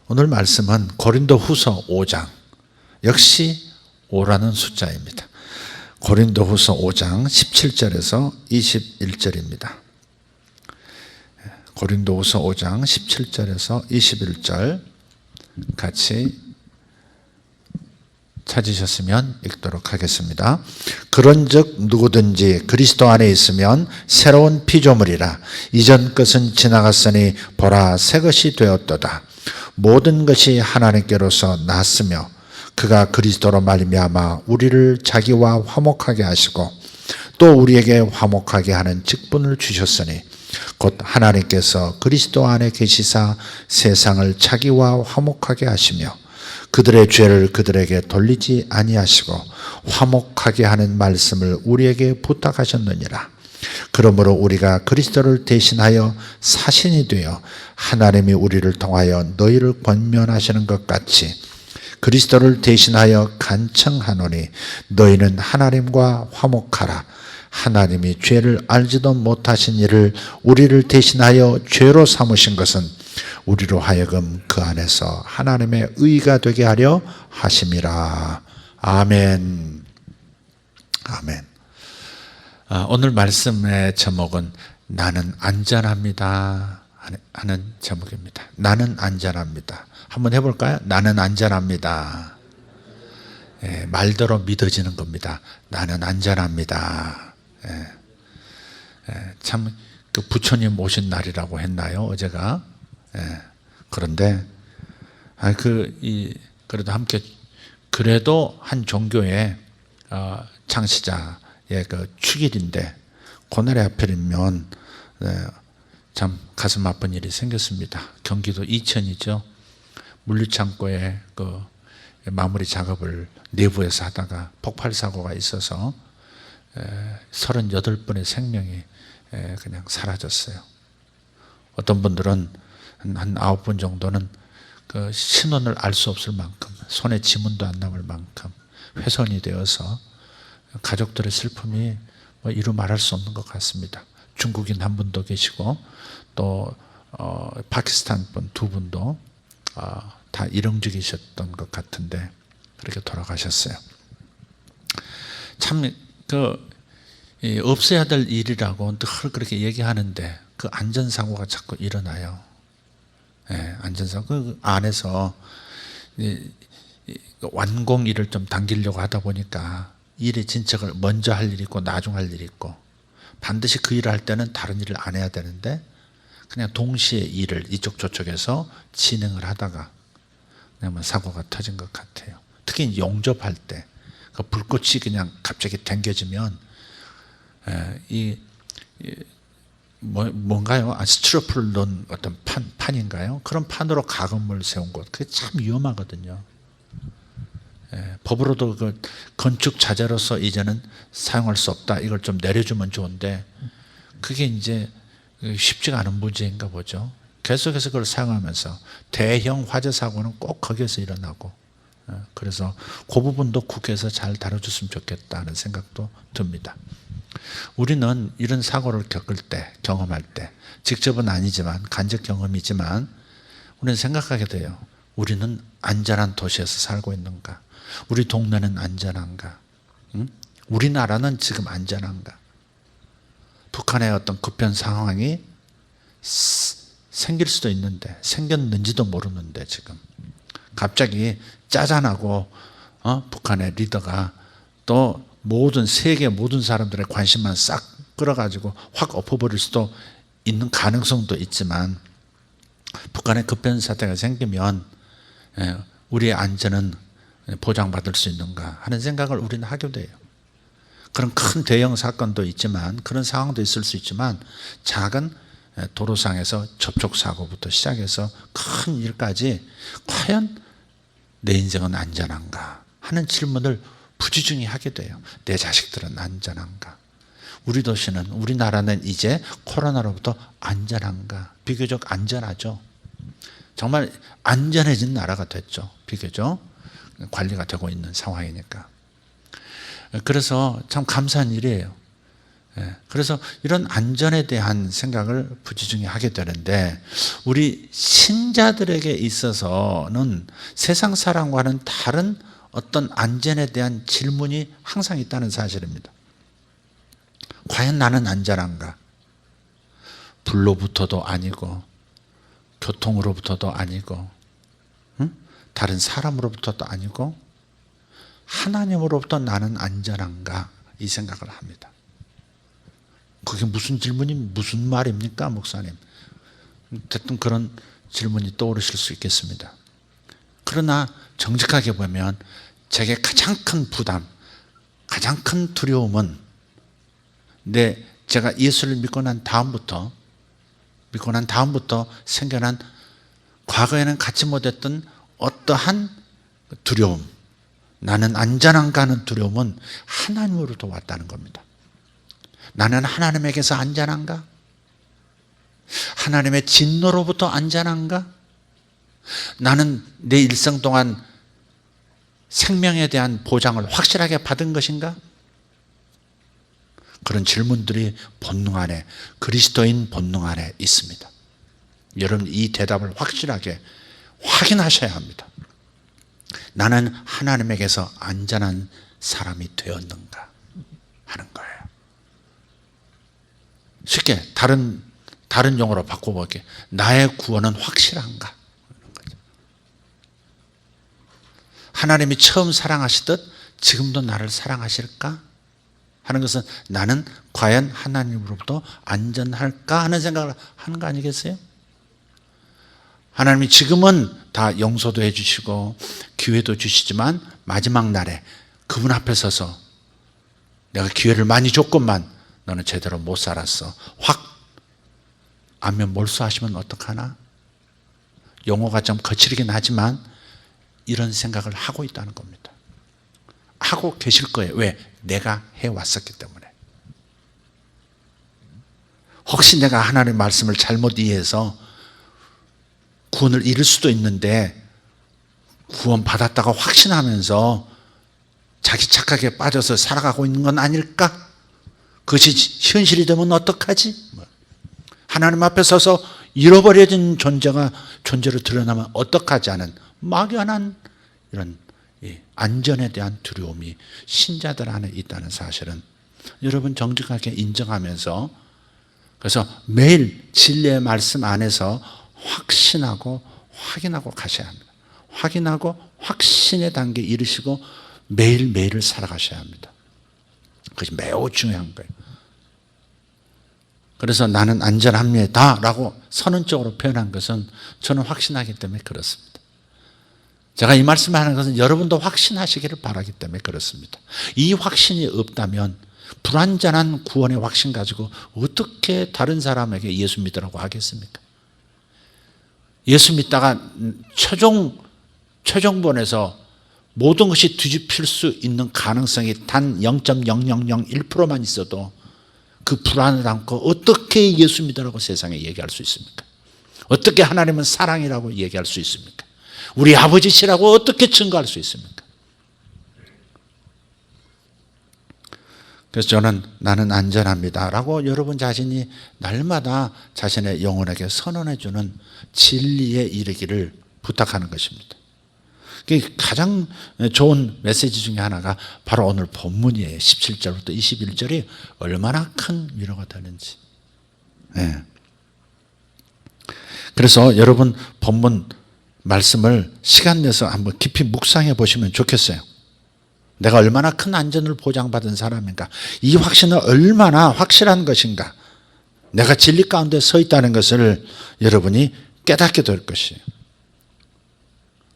오늘 말씀은 고린도후서 5장, 역시 5라는 숫자입니다. 고린도후서 5장 17절에서 21절입니다. 고린도후서 5장 17절에서 21절 같이 찾으셨으면 읽도록 하겠습니다. 그런즉 누구든지 그리스도 안에 있으면 새로운 피조물이라. 이전 것은 지나갔으니 보라 새 것이 되었도다. 모든 것이 하나님께로서 났으며 그가 그리스도로 말미암아 우리를 자기와 화목하게 하시고 또 우리에게 화목하게 하는 직분을 주셨으니 곧 하나님께서 그리스도 안에 계시사 세상을 자기와 화목하게 하시며 그들의 죄를 그들에게 돌리지 아니하시고 화목하게 하는 말씀을 우리에게 부탁하셨느니라. 그러므로 우리가 그리스도를 대신하여 사신이 되어 하나님이 우리를 통하여 너희를 권면하시는 것 같이 그리스도를 대신하여 간청하노니 너희는 하나님과 화목하라. 하나님이 죄를 알지도 못하신 이를 우리를 대신하여 죄로 삼으신 것은 우리로 하여금 그 안에서 하나님의 의가 되게 하려 하심이라. 아멘. 아멘. 오늘 말씀의 제목은 나는 안전합니다 하는 제목입니다. 나는 안전합니다. 한번 해볼까요? 나는 안전합니다. 말대로 믿어지는 겁니다. 나는 안전합니다. 참 그 부처님 오신 날이라고 했나요? 어제가. 그런데 그래도 함께 그래도 한 종교의 창시자의 그 축일인데 그날에 하필이면 참 가슴 아픈 일이 생겼습니다. 경기도 이천이죠. 물류창고에 그 마무리 작업을 내부에서 하다가 폭발 사고가 있어서 38분의 생명이 그냥 사라졌어요. 어떤 분들은 한 9분 정도는 그 신원을 알 수 없을 만큼 손에 지문도 안 남을 만큼 훼손이 되어서 가족들의 슬픔이 이루 말할 수 없는 것 같습니다. 중국인 한 분도 계시고 또 파키스탄 분 2분도 다 일용직이셨던 것 같은데 그렇게 돌아가셨어요. 참 없어야 될 일이라고 늘 그렇게 얘기하는데 그 안전사고가 자꾸 일어나요. 안전사고 그 안에서 완공 일을 좀 당기려고 하다 보니까 일의 진척을 먼저 할 일이 있고 나중 할 일이 있고 반드시 그 일을 할 때는 다른 일을 안 해야 되는데 그냥 동시에 일을 이쪽 저쪽에서 진행을 하다가 그냥 사고가 터진 것 같아요. 특히 용접할 때 그 불꽃이 그냥 갑자기 당겨지면 뭔가요? 스티로폼을 넣은 어떤 판인가요? 그런 판으로 가건물 세운 곳, 그게 참 위험하거든요. 법으로도 그 건축 자재로서 이제는 사용할 수 없다. 이걸 좀 내려주면 좋은데 그게 이제 쉽지가 않은 문제인가 보죠. 계속해서 그걸 사용하면서 대형 화재 사고는 꼭 거기에서 일어나고 그래서 그 부분도 국회에서 잘 다뤄줬으면 좋겠다는 생각도 듭니다. 우리는 이런 사고를 겪을 때, 경험할 때 직접은 아니지만 간접 경험이지만 우리는 생각하게 돼요. 우리는 안전한 도시에서 살고 있는가? 우리 동네는 안전한가? 우리나라는 지금 안전한가? 북한의 어떤 급변 상황이 생길 수도 있는데 생겼는지도 모르는데 지금 갑자기 짜잔하고 북한의 리더가 또 세계 모든 사람들의 관심만 싹 끌어가지고 확 엎어버릴 수도 있는 가능성도 있지만 북한의 급변 사태가 생기면 우리의 안전은 보장받을 수 있는가 하는 생각을 우리는 하게 돼요. 그런 큰 대형 사건도 있지만 그런 상황도 있을 수 있지만 작은 도로상에서 접촉사고부터 시작해서 큰 일까지 과연 내 인생은 안전한가 하는 질문을 부지중히 하게 돼요. 내 자식들은 안전한가? 우리 도시는, 우리나라는 이제 코로나로부터 안전한가? 비교적 안전하죠. 정말 안전해진 나라가 됐죠. 비교적 관리가 되고 있는 상황이니까. 그래서 참 감사한 일이에요. 그래서 이런 안전에 대한 생각을 부지중에 하게 되는데, 우리 신자들에게 있어서는 세상 사람과는 다른 어떤 안전에 대한 질문이 항상 있다는 사실입니다. 과연 나는 안전한가? 불로부터도 아니고, 교통으로부터도 아니고, 다른 사람으로부터도 아니고, 하나님으로부터 나는 안전한가? 이 생각을 합니다. 그게 무슨 질문이 무슨 말입니까, 목사님? 어쨌든 그런 질문이 떠오르실 수 있겠습니다. 그러나 정직하게 보면 제게 가장 큰 부담, 가장 큰 두려움은 제가 예수를 믿고 난 다음부터 생겨난, 과거에는 갖지 못했던 어떠한 두려움, 나는 안전한가 하는 두려움은 하나님으로부터 왔다는 겁니다. 나는 하나님에게서 안전한가? 하나님의 진노로부터 안전한가? 나는 내 일생 동안 생명에 대한 보장을 확실하게 받은 것인가? 그런 질문들이 본능 안에, 그리스도인 본능 안에 있습니다. 여러분, 이 대답을 확실하게 확인하셔야 합니다. 나는 하나님에게서 안전한 사람이 되었는가 하는 거예요. 쉽게 다른 용어로 바꿔볼게요. 나의 구원은 확실한가? 하나님이 처음 사랑하시듯 지금도 나를 사랑하실까? 하는 것은 나는 과연 하나님으로부터 안전할까 하는 생각을 하는 거 아니겠어요? 하나님이 지금은 다 용서도 해주시고 기회도 주시지만 마지막 날에 그분 앞에 서서 내가 기회를 많이 줬건만 너는 제대로 못 살았어, 확 안면 몰수하시면 어떡하나? 용어가 좀 거칠긴 하지만 이런 생각을 하고 있다는 겁니다. 하고 계실 거예요. 왜? 내가 해왔었기 때문에. 혹시 내가 하나님의 말씀을 잘못 이해해서 구원을 잃을 수도 있는데 구원 받았다고 확신하면서 자기 착각에 빠져서 살아가고 있는 건 아닐까? 그것이 현실이 되면 어떡하지? 하나님 앞에 서서 잃어버려진 존재로 드러나면 어떡하지 하는 막연한 이런 안전에 대한 두려움이 신자들 안에 있다는 사실은 여러분 정직하게 인정하면서, 그래서 매일 진리의 말씀 안에서 확신하고 확인하고 가셔야 합니다. 확인하고 확신의 단계에 이르시고 매일매일을 살아가셔야 합니다. 그것이 매우 중요한 거예요. 그래서 나는 안전합니다 라고 선언적으로 표현한 것은 저는 확신하기 때문에 그렇습니다. 제가 이 말씀을 하는 것은 여러분도 확신하시기를 바라기 때문에 그렇습니다. 이 확신이 없다면 불완전한 구원의 확신 가지고 어떻게 다른 사람에게 예수 믿으라고 하겠습니까? 예수 믿다가 최종본에서 모든 것이 뒤집힐 수 있는 가능성이 단 0.0001%만 있어도 그 불안을 안고 어떻게 예수 믿으라고 세상에 얘기할 수 있습니까? 어떻게 하나님은 사랑이라고 얘기할 수 있습니까? 우리 아버지시라고 어떻게 증거할 수 있습니까? 그래서 저는 나는 안전합니다 라고 여러분 자신이 날마다 자신의 영혼에게 선언해 주는 진리에 이르기를 부탁하는 것입니다. 가장 좋은 메시지 중에 하나가 바로 오늘 본문이에요. 17절부터 21절이 얼마나 큰 위로가 되는지. 네. 그래서 여러분 본문 말씀을 시간 내서 한번 깊이 묵상해 보시면 좋겠어요. 내가 얼마나 큰 안전을 보장받은 사람인가, 이 확신은 얼마나 확실한 것인가, 내가 진리 가운데 서 있다는 것을 여러분이 깨닫게 될 것이에요.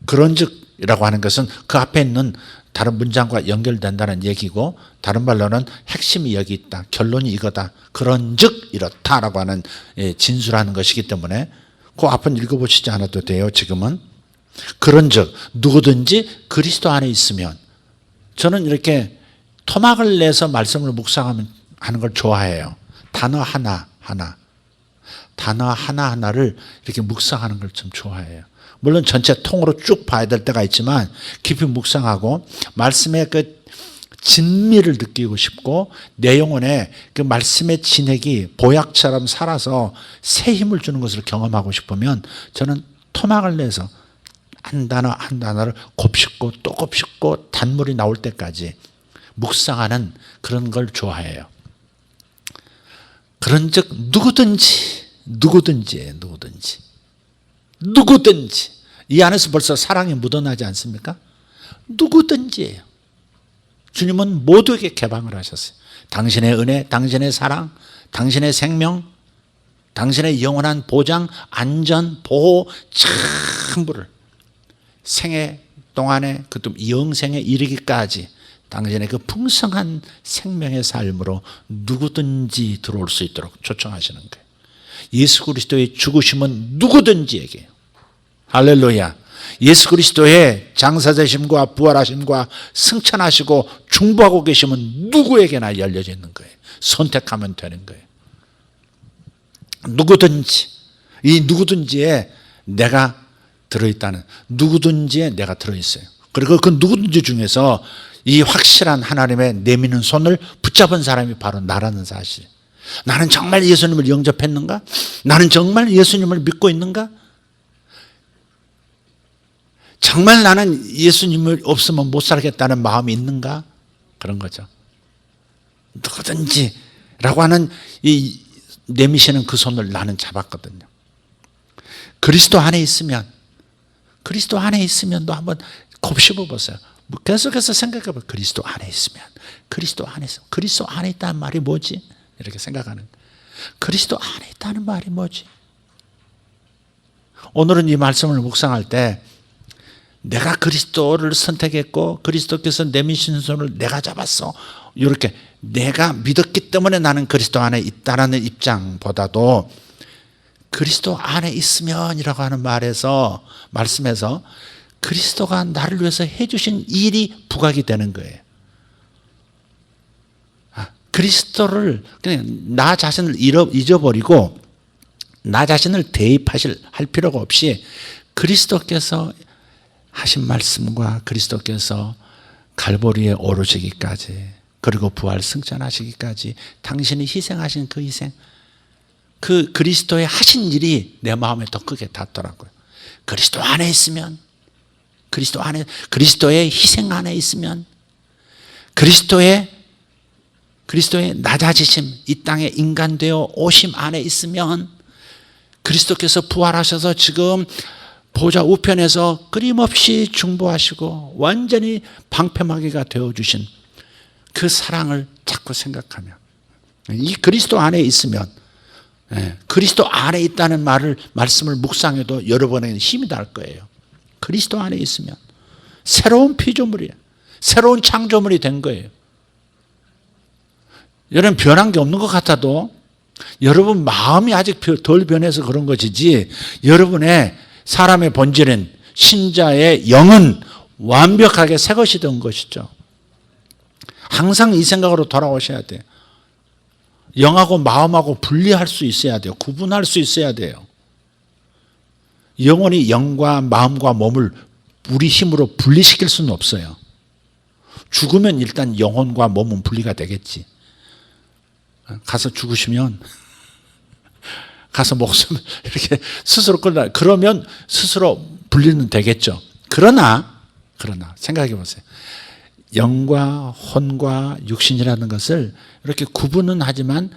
그런즉 이라고 하는 것은 그 앞에 있는 다른 문장과 연결된다는 얘기고, 다른 말로는 핵심이 여기 있다, 결론이 이거다, 그런즉 이렇다라고 하는 진술하는 것이기 때문에 그 앞은 읽어보시지 않아도 돼요. 지금은 그런즉 누구든지 그리스도 안에 있으면, 저는 이렇게 토막을 내서 말씀을 묵상하는 걸 좋아해요. 단어 하나하나를 이렇게 묵상하는 걸 좀 좋아해요. 물론 전체 통으로 쭉 봐야 될 때가 있지만 깊이 묵상하고 말씀의 그 진미를 느끼고 싶고 내 영혼에 그 말씀의 진액이 보약처럼 살아서 새 힘을 주는 것을 경험하고 싶으면 저는 토막을 내서 한 단어 한 단어를 곱씹고 또 곱씹고 단물이 나올 때까지 묵상하는 그런 걸 좋아해요. 그런즉 누구든지 이 안에서 벌써 사랑이 묻어나지 않습니까? 누구든지예요. 주님은 모두에게 개방을 하셨어요. 당신의 은혜, 당신의 사랑, 당신의 생명, 당신의 영원한 보장, 안전, 보호 전부를 생애 동안에 그것도 영생에 이르기까지 당신의 그 풍성한 생명의 삶으로 누구든지 들어올 수 있도록 초청하시는 거예요. 예수 그리스도의 죽으심은 누구든지에게, 할렐루야, 예수 그리스도의 장사되심과 부활하심과 승천하시고 중보하고 계시면 누구에게나 열려져 있는 거예요. 선택하면 되는 거예요. 누구든지, 이 누구든지에 내가 들어있다는, 누구든지에 내가 들어있어요. 그리고 그 누구든지 중에서 이 확실한 하나님의 내미는 손을 붙잡은 사람이 바로 나라는 사실. 나는 정말 예수님을 영접했는가? 나는 정말 예수님을 믿고 있는가? 정말 나는 예수님을 없으면 못 살겠다는 마음이 있는가? 그런 거죠. 누구든지 라고 하는 이 내미시는 그 손을 나는 잡았거든요. 그리스도 안에 있으면 너 한번 곱씹어 보세요. 계속해서 생각해 봐요. 그리스도 안에 있으면, 그리스도 안에 있다는 말이 뭐지? 이렇게 생각하는. 그리스도 안에 있다는 말이 뭐지? 오늘은 이 말씀을 묵상할 때 내가 그리스도를 선택했고 그리스도께서 내미신 손을 내가 잡았어, 이렇게 내가 믿었기 때문에 나는 그리스도 안에 있다라는 입장보다도 그리스도 안에 있으면이라고 하는 말씀에서 그리스도가 나를 위해서 해주신 일이 부각이 되는 거예요. 그리스도를 그냥 나 자신을 잊어버리고 나 자신을 대입할 필요가 없이 그리스도께서 하신 말씀과 그리스도께서 갈보리에 오르시기까지, 그리고 부활 승천하시기까지 당신이 희생하신 그 희생, 그 그리스도의 하신 일이 내 마음에 더 크게 닿더라고요. 그리스도 안에 있으면, 그리스도의 희생 안에 있으면, 그리스도의 낮아지심, 이 땅에 인간 되어 오심 안에 있으면, 그리스도께서 부활하셔서 지금 보좌 우편에서 끊임없이 중보하시고 완전히 방패막이가 되어주신 그 사랑을 자꾸 생각하며, 이 그리스도 안에 있으면, 그리스도 안에 있다는 말씀을 묵상해도 여러분에게는 힘이 날 거예요. 그리스도 안에 있으면 새로운 피조물이에요. 새로운 창조물이 된 거예요. 여러분, 변한 게 없는 것 같아도 여러분 마음이 아직 덜 변해서 그런 것이지, 여러분의 사람의 본질은, 신자의 영은 완벽하게 새 것이 된 것이죠. 항상 이 생각으로 돌아오셔야 돼요. 영하고 마음하고 분리할 수 있어야 돼요. 구분할 수 있어야 돼요. 영혼이 영과 마음과 몸을 우리 힘으로 분리시킬 수는 없어요. 죽으면 일단 영혼과 몸은 분리가 되겠지. 가서 죽으시면 가서 목숨 이렇게 스스로 끌라, 그러면 스스로 분리는 되겠죠. 그러나 생각해 보세요. 영과 혼과 육신이라는 것을 이렇게 구분은 하지만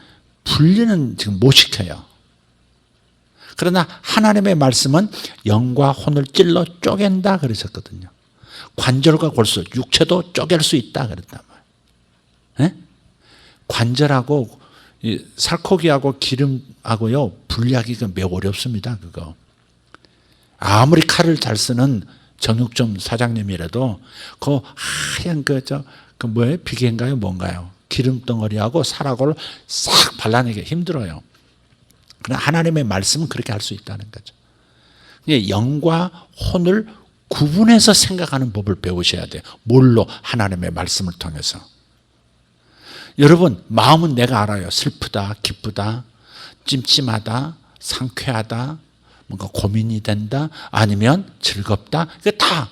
분리는 지금 못 시켜요. 그러나 하나님의 말씀은 영과 혼을 찔러 쪼갠다 그러셨거든요. 관절과 골수, 육체도 쪼갤 수 있다 그랬단 말이에요. 관절하고 살코기하고 기름하고요 분리하기가 매우 어렵습니다. 그거 아무리 칼을 잘 쓰는 정육점 사장님이라도 그 하얀 그 뭐예요? 비계인가요? 뭔가요? 기름 덩어리하고 살하고를 싹 발라내기 힘들어요. 그러나 하나님의 말씀은 그렇게 할 수 있다는 거죠. 영과 혼을 구분해서 생각하는 법을 배우셔야 돼요. 뭘로? 하나님의 말씀을 통해서. 여러분, 마음은 내가 알아요. 슬프다, 기쁘다, 찜찜하다, 상쾌하다, 뭔가 고민이 된다, 아니면 즐겁다. 이게 다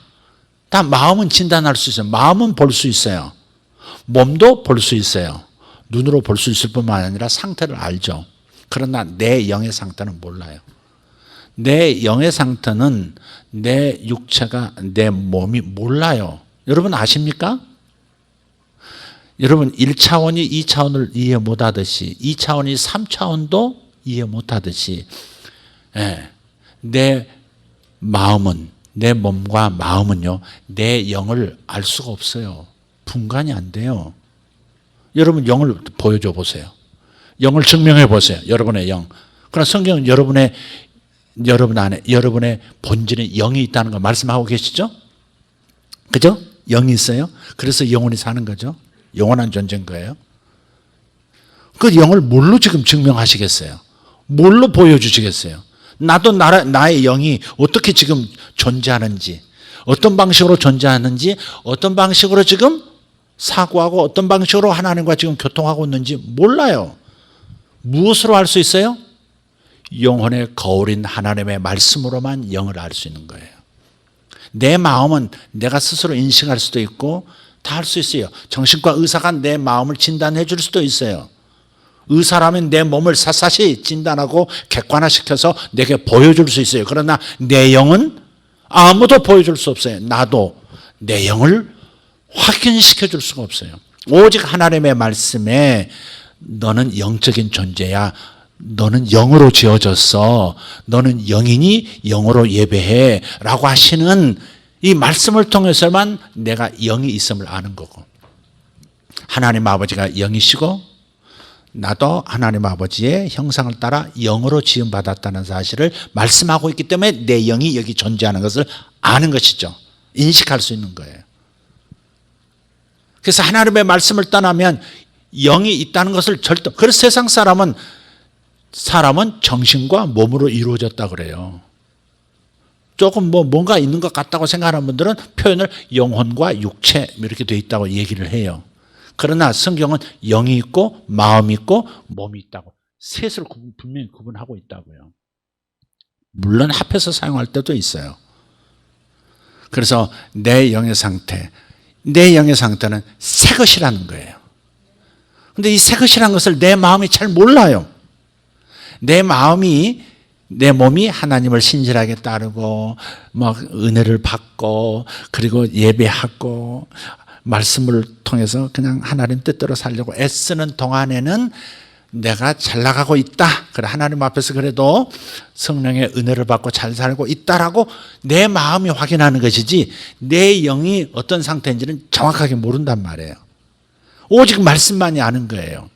마음은 진단할 수 있어요. 마음은 볼 수 있어요. 몸도 볼 수 있어요. 눈으로 볼 수 있을 뿐만 아니라 상태를 알죠. 그러나 내 영의 상태는 몰라요. 내 영의 상태는 내 육체가, 내 몸이 몰라요. 여러분 아십니까? 여러분 1차원이 2차원을 이해 못하듯이 2차원이 3차원도 이해 못하듯이 내 마음은, 내 몸과 마음은요, 내 영을 알 수가 없어요. 분간이 안 돼요. 여러분 영을 보여줘 보세요. 영을 증명해 보세요. 여러분의 영. 그러나 성경은 여러분 안에 여러분의 본질에 영이 있다는 거 말씀하고 계시죠? 그죠? 영이 있어요. 그래서 영원히 사는 거죠. 영원한 존재인 거예요. 그 영을 뭘로 지금 증명하시겠어요? 뭘로 보여주시겠어요? 나도 나의 영이 어떻게 지금 존재하는지, 어떤 방식으로 존재하는지, 어떤 방식으로 지금 사고하고 어떤 방식으로 하나님과 지금 교통하고 있는지 몰라요. 무엇으로 알 수 있어요? 영혼의 거울인 하나님의 말씀으로만 영을 알 수 있는 거예요. 내 마음은 내가 스스로 인식할 수도 있고 다 할 수 있어요. 정신과 의사가 내 마음을 진단해 줄 수도 있어요. 의사라면 내 몸을 샅샅이 진단하고 객관화시켜서 내게 보여줄 수 있어요. 그러나 내 영은 아무도 보여줄 수 없어요. 나도 내 영을 확인시켜 줄 수가 없어요. 오직 하나님의 말씀에 너는 영적인 존재야. 너는 영으로 지어졌어. 너는 영이니 영으로 예배해. 라고 하시는 이 말씀을 통해서만 내가 영이 있음을 아는 거고, 하나님 아버지가 영이시고 나도 하나님 아버지의 형상을 따라 영으로 지음받았다는 사실을 말씀하고 있기 때문에 내 영이 여기 존재하는 것을 아는 것이죠. 인식할 수 있는 거예요. 그래서 하나님의 말씀을 떠나면 영이 있다는 것을 절대, 그래서 세상 사람은 정신과 몸으로 이루어졌다 그래요. 조금 뭔가 있는 것 같다고 생각하는 분들은 표현을 영혼과 육체 이렇게 돼 있다고 얘기를 해요. 그러나 성경은 영이 있고 마음이 있고 몸이 있다고 셋을 분명히 구분하고 있다고요. 물론 합해서 사용할 때도 있어요. 그래서 내 영의 상태는 새 것이라는 거예요. 그런데 이 새 것이라는 것을 내 마음이 잘 몰라요. 내 몸이 하나님을 신실하게 따르고 은혜를 받고 그리고 예배하고 말씀을 통해서 그냥 하나님 뜻대로 살려고 애쓰는 동안에는 내가 잘 나가고 있다. 그래, 하나님 앞에서 그래도 성령의 은혜를 받고 잘 살고 있다라고 내 마음이 확인하는 것이지 내 영이 어떤 상태인지는 정확하게 모른단 말이에요. 오직 말씀만이 아는 거예요.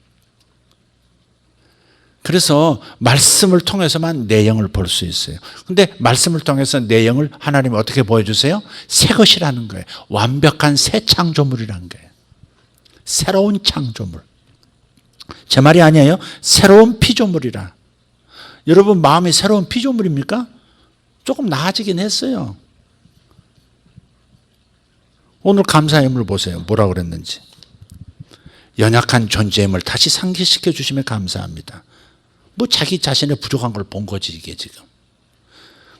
그래서 말씀을 통해서만 내 영을 볼 수 있어요. 근데 말씀을 통해서 내 영을 하나님이 어떻게 보여주세요? 새 것이라는 거예요. 완벽한 새 창조물이라는 거예요. 새로운 창조물. 제 말이 아니에요. 새로운 피조물이라. 여러분 마음이 새로운 피조물입니까? 조금 나아지긴 했어요. 오늘 감사함을 보세요. 뭐라고 그랬는지. 연약한 존재임을 다시 상기시켜 주시면 감사합니다. 자기 자신의 부족한 걸 본 거지 이게 지금.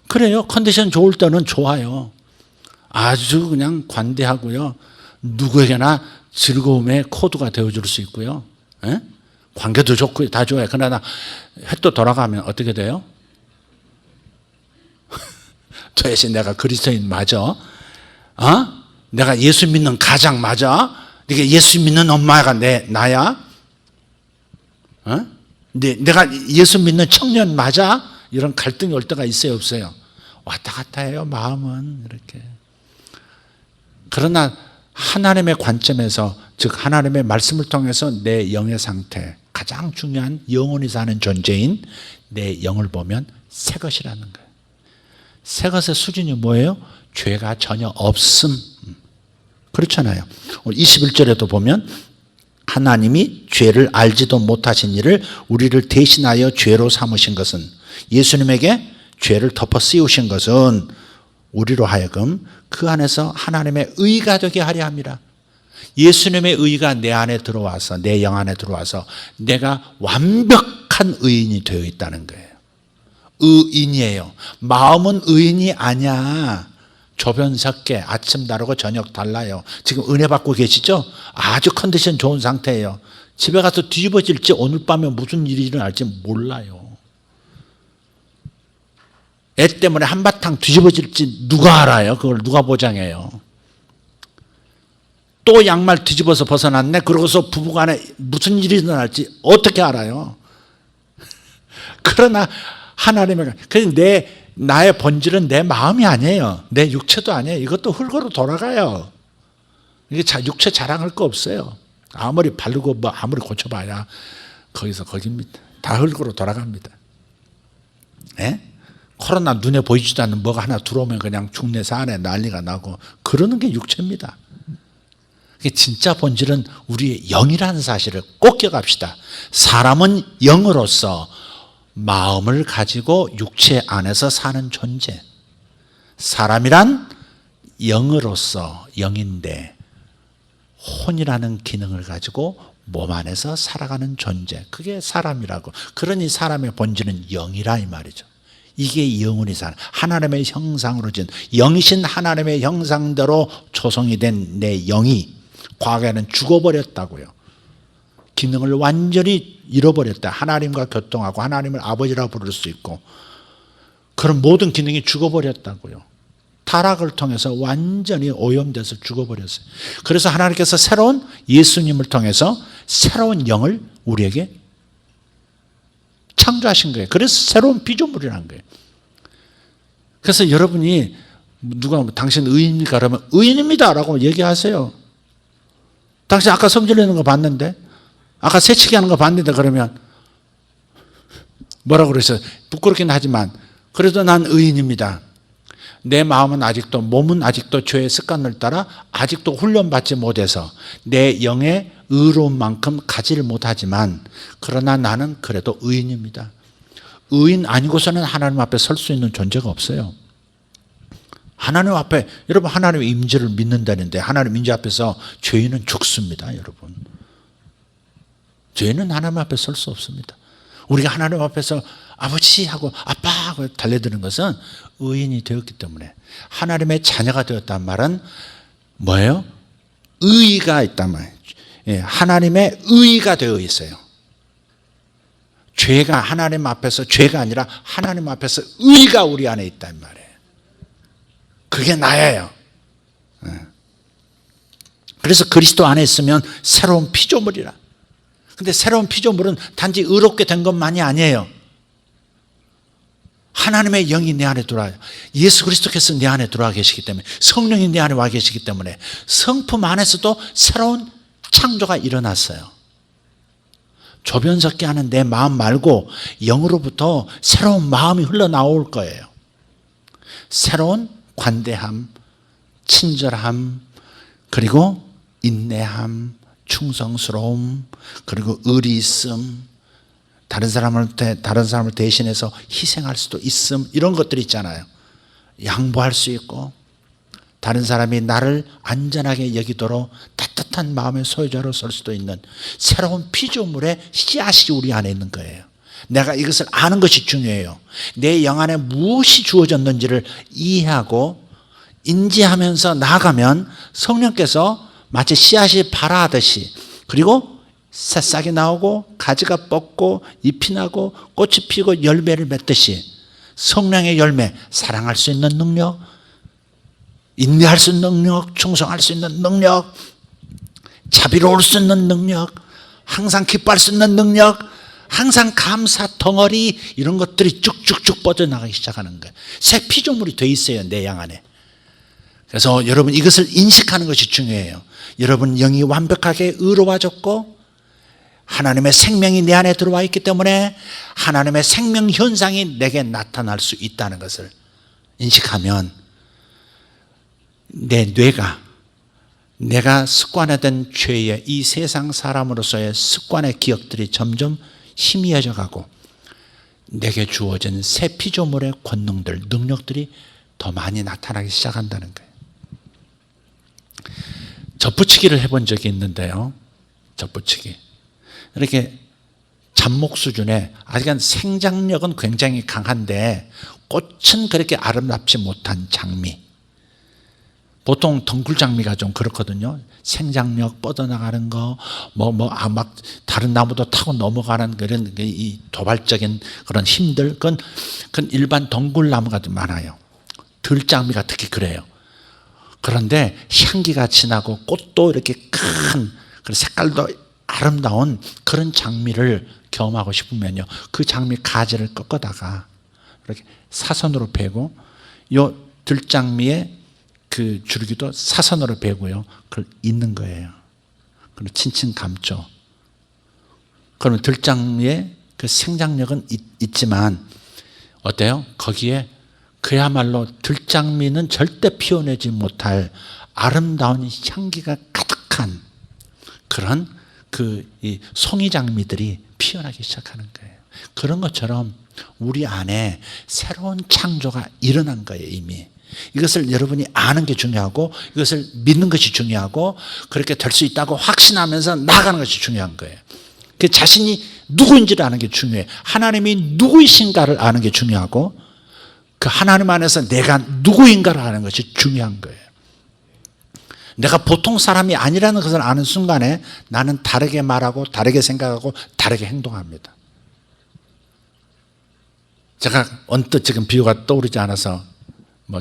그래요. 컨디션 좋을 때는 좋아요. 아주 그냥 관대하고요. 누구에게나 즐거움의 코드가 되어줄 수 있고요. 에? 관계도 좋고 다 좋아요. 그러나 해 또 돌아가면 어떻게 돼요? 도대체 내가 그리스도인 맞아? 내가 예수 믿는 가장 맞아? 이게 예수 믿는 엄마가 나야? 내가 예수 믿는 청년 맞아? 이런 갈등이 올 때가 있어요, 없어요? 왔다 갔다 해요, 마음은 이렇게. 그러나 하나님의 관점에서, 즉 하나님의 말씀을 통해서 내 영의 상태, 가장 중요한 영혼이 사는 존재인 내 영을 보면 새 것이라는 거예요. 새 것의 수준이 뭐예요? 죄가 전혀 없음. 그렇잖아요. 21절에도 보면 하나님이 죄를 알지도 못하신 이를 우리를 대신하여 죄로 삼으신 것은, 예수님에게 죄를 덮어 씌우신 것은 우리로 하여금 그 안에서 하나님의 의가 되게 하려 합니다. 예수님의 의가 내 안에 들어와서, 내 영 안에 들어와서 내가 완벽한 의인이 되어 있다는 거예요. 의인이에요. 마음은 의인이 아니야. 조변 섞게 아침 다르고 저녁 달라요. 지금 은혜 받고 계시죠? 아주 컨디션 좋은 상태예요. 집에 가서 뒤집어질지 오늘 밤에 무슨 일이 일어날지 몰라요. 애 때문에 한바탕 뒤집어질지 누가 알아요? 그걸 누가 보장해요? 또 양말 뒤집어서 벗어났네. 그러고서 부부간에 무슨 일이 일어날지 어떻게 알아요? 그러나 하나님의 나의 본질은 내 마음이 아니에요. 내 육체도 아니에요. 이것도 흙으로 돌아가요. 이게 육체 자랑할 거 없어요. 아무리 바르고 뭐 아무리 고쳐봐야 거기서 거기입니다. 다 흙으로 돌아갑니다. 예? 코로나 눈에 보이지도 않는 뭐가 하나 들어오면 그냥 죽네 사네 난리가 나고 그러는 게 육체입니다. 진짜 본질은 우리의 영이라는 사실을 꼭 기억합시다. 사람은 영으로서 마음을 가지고 육체 안에서 사는 존재. 사람이란 영으로서 영인데 혼이라는 기능을 가지고 몸 안에서 살아가는 존재. 그게 사람이라고. 그러니 사람의 본질은 영이라 이 말이죠. 이게 영원히 사는 하나님의 형상으로 진 영이신 하나님의 형상대로 조성이 된 내 영이 과거에는 죽어버렸다고요. 기능을 완전히 잃어버렸다. 하나님과 교통하고 하나님을 아버지라고 부를 수 있고 그런 모든 기능이 죽어버렸다고요. 타락을 통해서 완전히 오염돼서 죽어버렸어요. 그래서 하나님께서 새로운 예수님을 통해서 새로운 영을 우리에게 창조하신 거예요. 그래서 새로운 피조물이라는 거예요. 그래서 여러분이 누가 당신 의인입니까? 그러면 의인입니다 라고 얘기하세요. 당신 아까 성질 내는 거 봤는데 아까 새치기 하는 거 봤는데 그러면 뭐라고 그랬어요? 부끄럽긴 하지만 그래도 난 의인입니다. 내 마음은 아직도 몸은 아직도 죄의 습관을 따라 아직도 훈련받지 못해서 내 영의 의로운 만큼 가지를 못하지만 그러나 나는 그래도 의인입니다. 의인 아니고서는 하나님 앞에 설 수 있는 존재가 없어요. 하나님 앞에 여러분 하나님의 임재를 믿는다는데 하나님 임재 앞에서 죄인은 죽습니다. 여러분 죄인은 하나님 앞에 설 수 없습니다. 우리가 하나님 앞에서 아버지 하고 아빠 하고 달려드는 것은 의인이 되었기 때문에 하나님의 자녀가 되었단 말은 뭐예요? 의의가 있단 말이에요. 예, 하나님의 의의가 되어 있어요. 죄가 하나님 앞에서 죄가 아니라 하나님 앞에서 의의가 우리 안에 있단 말이에요. 그게 나예요. 그래서 그리스도 안에 있으면 새로운 피조물이라. 근데 새로운 피조물은 단지 의롭게 된 것만이 아니에요. 하나님의 영이 내 안에 들어와요. 예수 그리스도께서 내 안에 들어와 계시기 때문에 성령이 내 안에 와 계시기 때문에 성품 안에서도 새로운 창조가 일어났어요. 조변석기 하는 내 마음 말고 영으로부터 새로운 마음이 흘러나올 거예요. 새로운 관대함, 친절함, 그리고 인내함, 충성스러움, 그리고 의리 있음, 다른 사람을 대신해서 희생할 수도 있음, 이런 것들이 있잖아요. 양보할 수 있고 다른 사람이 나를 안전하게 여기도록 따뜻한 마음의 소유자로 설 수도 있는 새로운 피조물의 씨앗이 우리 안에 있는 거예요. 내가 이것을 아는 것이 중요해요. 내 영 안에 무엇이 주어졌는지를 이해하고 인지하면서 나아가면 성령께서 마치 씨앗이 발아하듯이 그리고 새싹이 나오고 가지가 뻗고 잎이 나고 꽃이 피고 열매를 맺듯이 성령의 열매, 사랑할 수 있는 능력, 인내할 수 있는 능력, 충성할 수 있는 능력, 자비로울 수 있는 능력, 항상 기뻐할 수 있는 능력, 항상 감사 덩어리 이런 것들이 쭉쭉쭉 뻗어나가기 시작하는 거예요. 새 피조물이 돼 있어요. 내 양 안에. 그래서 여러분 이것을 인식하는 것이 중요해요. 여러분 영이 완벽하게 의로워졌고 하나님의 생명이 내 안에 들어와 있기 때문에 하나님의 생명 현상이 내게 나타날 수 있다는 것을 인식하면 내 뇌가 내가 습관화된 죄의 이 세상 사람으로서의 습관의 기억들이 점점 희미해져 가고 내게 주어진 새 피조물의 권능들, 능력들이 더 많이 나타나기 시작한다는 거예요. 젖붙이기를 해본 적이 있는데요. 젖붙이기. 이렇게 잡목 수준의 아직은 생장력은 굉장히 강한데 꽃은 그렇게 아름답지 못한 장미. 보통 덩굴장미가 좀 그렇거든요. 생장력 뻗어나가는 거, 막 다른 나무도 타고 넘어가는 그런 이 도발적인 그런 힘들, 그건 일반 덩굴나무가 좀 많아요. 들장미가 특히 그래요. 그런데 향기가 진하고 꽃도 이렇게 큰, 그런 색깔도 아름다운 그런 장미를 경험하고 싶으면요, 그 장미 가지를 꺾어다가 이렇게 사선으로 베고, 요 들장미에 그 줄기도 사선으로 베고요, 그걸 잇는 거예요. 그럼 칭칭 감죠. 그러면 들장미에 그 생장력은 있지만 어때요? 거기에 그야말로 들장미는 절대 피워내지 못할 아름다운 향기가 가득한 그런 이 송이장미들이 피어나기 시작하는 거예요. 그런 것처럼 우리 안에 새로운 창조가 일어난 거예요, 이미. 이것을 여러분이 아는 게 중요하고, 이것을 믿는 것이 중요하고, 그렇게 될 수 있다고 확신하면서 나아가는 것이 중요한 거예요. 그 자신이 누구인지를 아는 게 중요해요. 하나님이 누구이신가를 아는 게 중요하고, 그 하나님 안에서 내가 누구인가를 아는 것이 중요한 거예요. 내가 보통 사람이 아니라는 것을 아는 순간에 나는 다르게 말하고, 다르게 생각하고, 다르게 행동합니다. 제가 언뜻 지금 비유가 떠오르지 않아서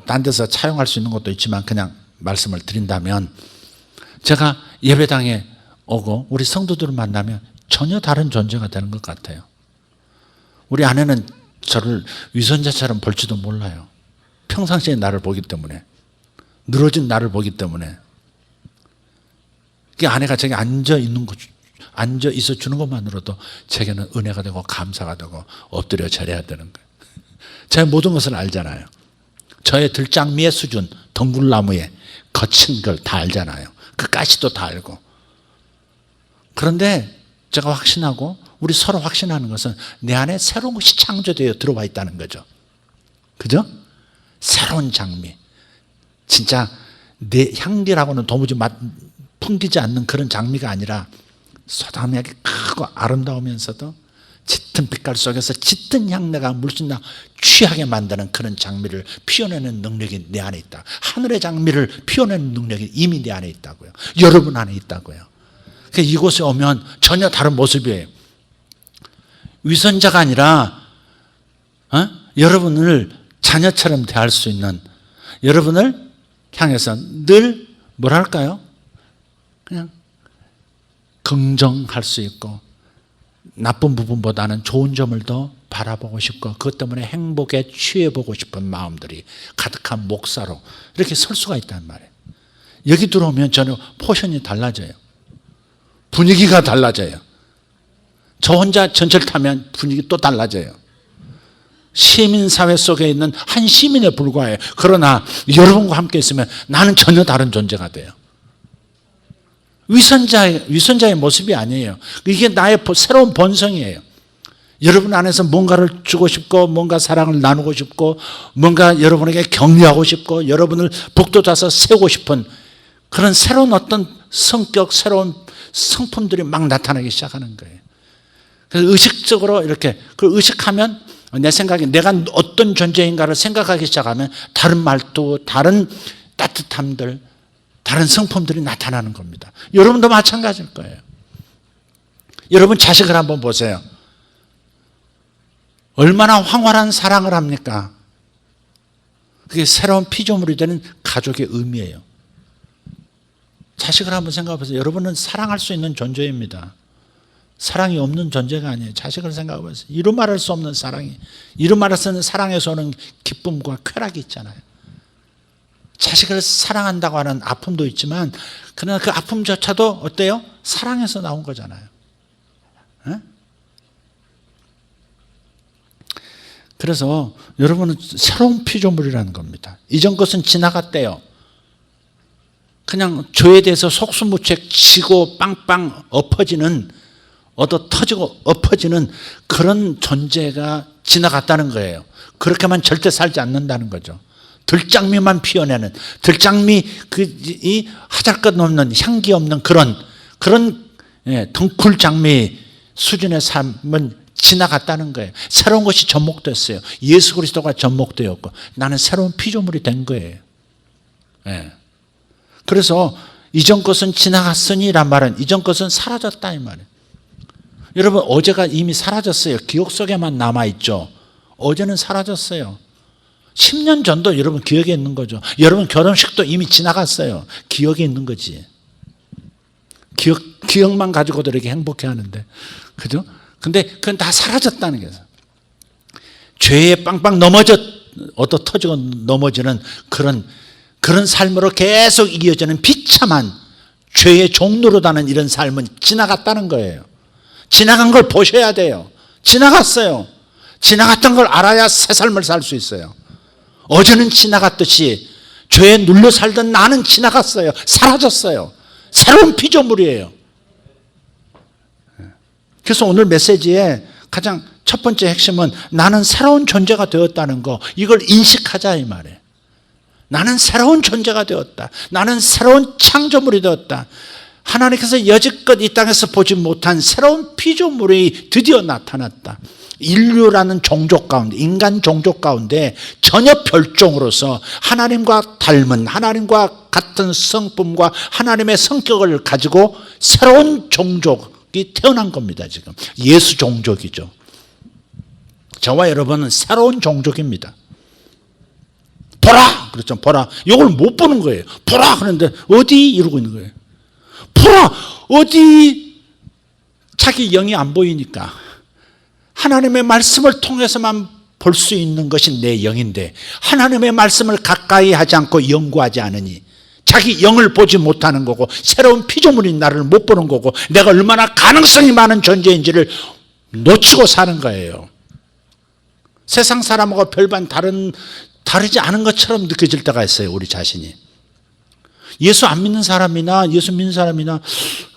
딴 데서 차용할 수 있는 것도 있지만 그냥 말씀을 드린다면, 제가 예배당에 오고 우리 성도들을 만나면 전혀 다른 존재가 되는 것 같아요. 우리 아내는 저를 위선자처럼 볼지도 몰라요. 평상시에 나를 보기 때문에, 늘어진 나를 보기 때문에. 그 아내가 저기 앉아 있어 주는 것만으로도 제게는 은혜가 되고 감사가 되고 엎드려 절해야 되는 거예요. 제 모든 것을 알잖아요. 저의 들장미의 수준, 덩굴나무에 거친 걸 다 알잖아요. 그 가시도 다 알고. 그런데 제가 확신하고 우리 서로 확신하는 것은 내 안에 새로운 것이 창조되어 들어와 있다는 거죠. 그죠? 새로운 장미. 진짜 내 향기라고는 도무지 풍기지 않는 그런 장미가 아니라 소담하게 크고 아름다우면서도 짙은 빛깔 속에서 짙은 향내가 물씬 취하게 만드는 그런 장미를 피워내는 능력이 내 안에 있다. 하늘의 장미를 피워내는 능력이 이미 내 안에 있다고요. 여러분 안에 있다고요. 그러니까 이곳에 오면 전혀 다른 모습이에요. 위선자가 아니라 여러분을 자녀처럼 대할 수 있는, 여러분을 향해서 늘 뭐랄까요? 그냥 긍정할 수 있고, 나쁜 부분보다는 좋은 점을 더 바라보고 싶고, 그것 때문에 행복에 취해보고 싶은 마음들이 가득한 목사로 이렇게 설 수가 있단 말이에요. 여기 들어오면 저는 포션이 달라져요. 분위기가 달라져요. 저 혼자 전철 타면 분위기 또 달라져요. 시민사회 속에 있는 한 시민에 불과해요. 그러나 여러분과 함께 있으면 나는 전혀 다른 존재가 돼요. 위선자의 모습이 아니에요. 이게 나의 새로운 본성이에요. 여러분 안에서 뭔가를 주고 싶고, 뭔가 사랑을 나누고 싶고, 뭔가 여러분에게 격려하고 싶고, 여러분을 북돋아서 세우고 싶은 그런 새로운 어떤 성격, 새로운 성품들이 막 나타나기 시작하는 거예요. 그래서 의식적으로 이렇게 그걸 의식하면, 내 생각에 내가 어떤 존재인가를 생각하기 시작하면 다른 말투, 다른 따뜻함들, 다른 성품들이 나타나는 겁니다. 여러분도 마찬가지일 거예요. 여러분 자식을 한번 보세요. 얼마나 황홀한 사랑을 합니까? 그게 새로운 피조물이 되는 가족의 의미예요. 자식을 한번 생각해 보세요. 여러분은 사랑할 수 있는 존재입니다. 사랑이 없는 존재가 아니에요. 자식을 생각해 보세요. 이루 말할 수 없는 사랑이, 이루 말할 수 없는 사랑에서 오는 기쁨과 쾌락이 있잖아요. 자식을 사랑한다고 하는 아픔도 있지만, 그러나 그 아픔조차도 어때요? 사랑에서 나온 거잖아요. 에? 그래서 여러분은 새로운 피조물이라는 겁니다. 이전 것은 지나갔대요. 그냥 죄에 대해서 속수무책 치고 빵빵 얻어 터지고 엎어지는 그런 존재가 지나갔다는 거예요. 그렇게만 절대 살지 않는다는 거죠. 들장미만 피어내는, 들장미 이 하잘것없는 향기 없는 그런 덩굴장미 수준의 삶은 지나갔다는 거예요. 새로운 것이 접목됐어요. 예수 그리스도가 접목되었고 나는 새로운 피조물이 된 거예요. 예. 그래서 이전 것은 지나갔으니란 말은 이전 것은 사라졌다 이 말이에요. 여러분 어제가 이미 사라졌어요. 기억 속에만 남아있죠. 어제는 사라졌어요. 10년 전도 여러분 기억에 있는 거죠. 여러분 결혼식도 이미 지나갔어요. 기억에 있는 거지. 기억만 가지고도 이렇게 행복해 하는데. 그죠? 근데 그건 다 사라졌다는 거예요. 죄에 빵빵 얻어 터지고 넘어지는 그런 삶으로 계속 이어지는 비참한 죄의 종로로다는 이런 삶은 지나갔다는 거예요. 지나간 걸 보셔야 돼요. 지나갔어요. 지나갔던 걸 알아야 새 삶을 살 수 있어요. 어제는 지나갔듯이 죄에 눌려 살던 나는 지나갔어요. 사라졌어요. 새로운 피조물이에요. 그래서 오늘 메시지에 가장 첫 번째 핵심은 나는 새로운 존재가 되었다는 거, 이걸 인식하자 이 말이에요. 나는 새로운 존재가 되었다. 나는 새로운 창조물이 되었다. 하나님께서 여지껏 이 땅에서 보지 못한 새로운 피조물이 드디어 나타났다. 인류라는 종족 가운데, 인간 종족 가운데 전혀 별종으로서 하나님과 닮은, 하나님과 같은 성품과 하나님의 성격을 가지고 새로운 종족이 태어난 겁니다. 지금 예수 종족이죠. 저와 여러분은 새로운 종족입니다. 보라! 그렇죠. 보라. 이걸 못 보는 거예요. 보라! 그런데 어디? 이러고 있는 거예요. 보라! 어디? 자기 영이 안 보이니까. 하나님의 말씀을 통해서만 볼 수 있는 것이 내 영인데 하나님의 말씀을 가까이 하지 않고 연구하지 않으니 자기 영을 보지 못하는 거고 새로운 피조물인 나를 못 보는 거고 내가 얼마나 가능성이 많은 존재인지를 놓치고 사는 거예요. 세상 사람하고 별반 다르지 않은 것처럼 느껴질 때가 있어요. 우리 자신이. 예수 안 믿는 사람이나 예수 믿는 사람이나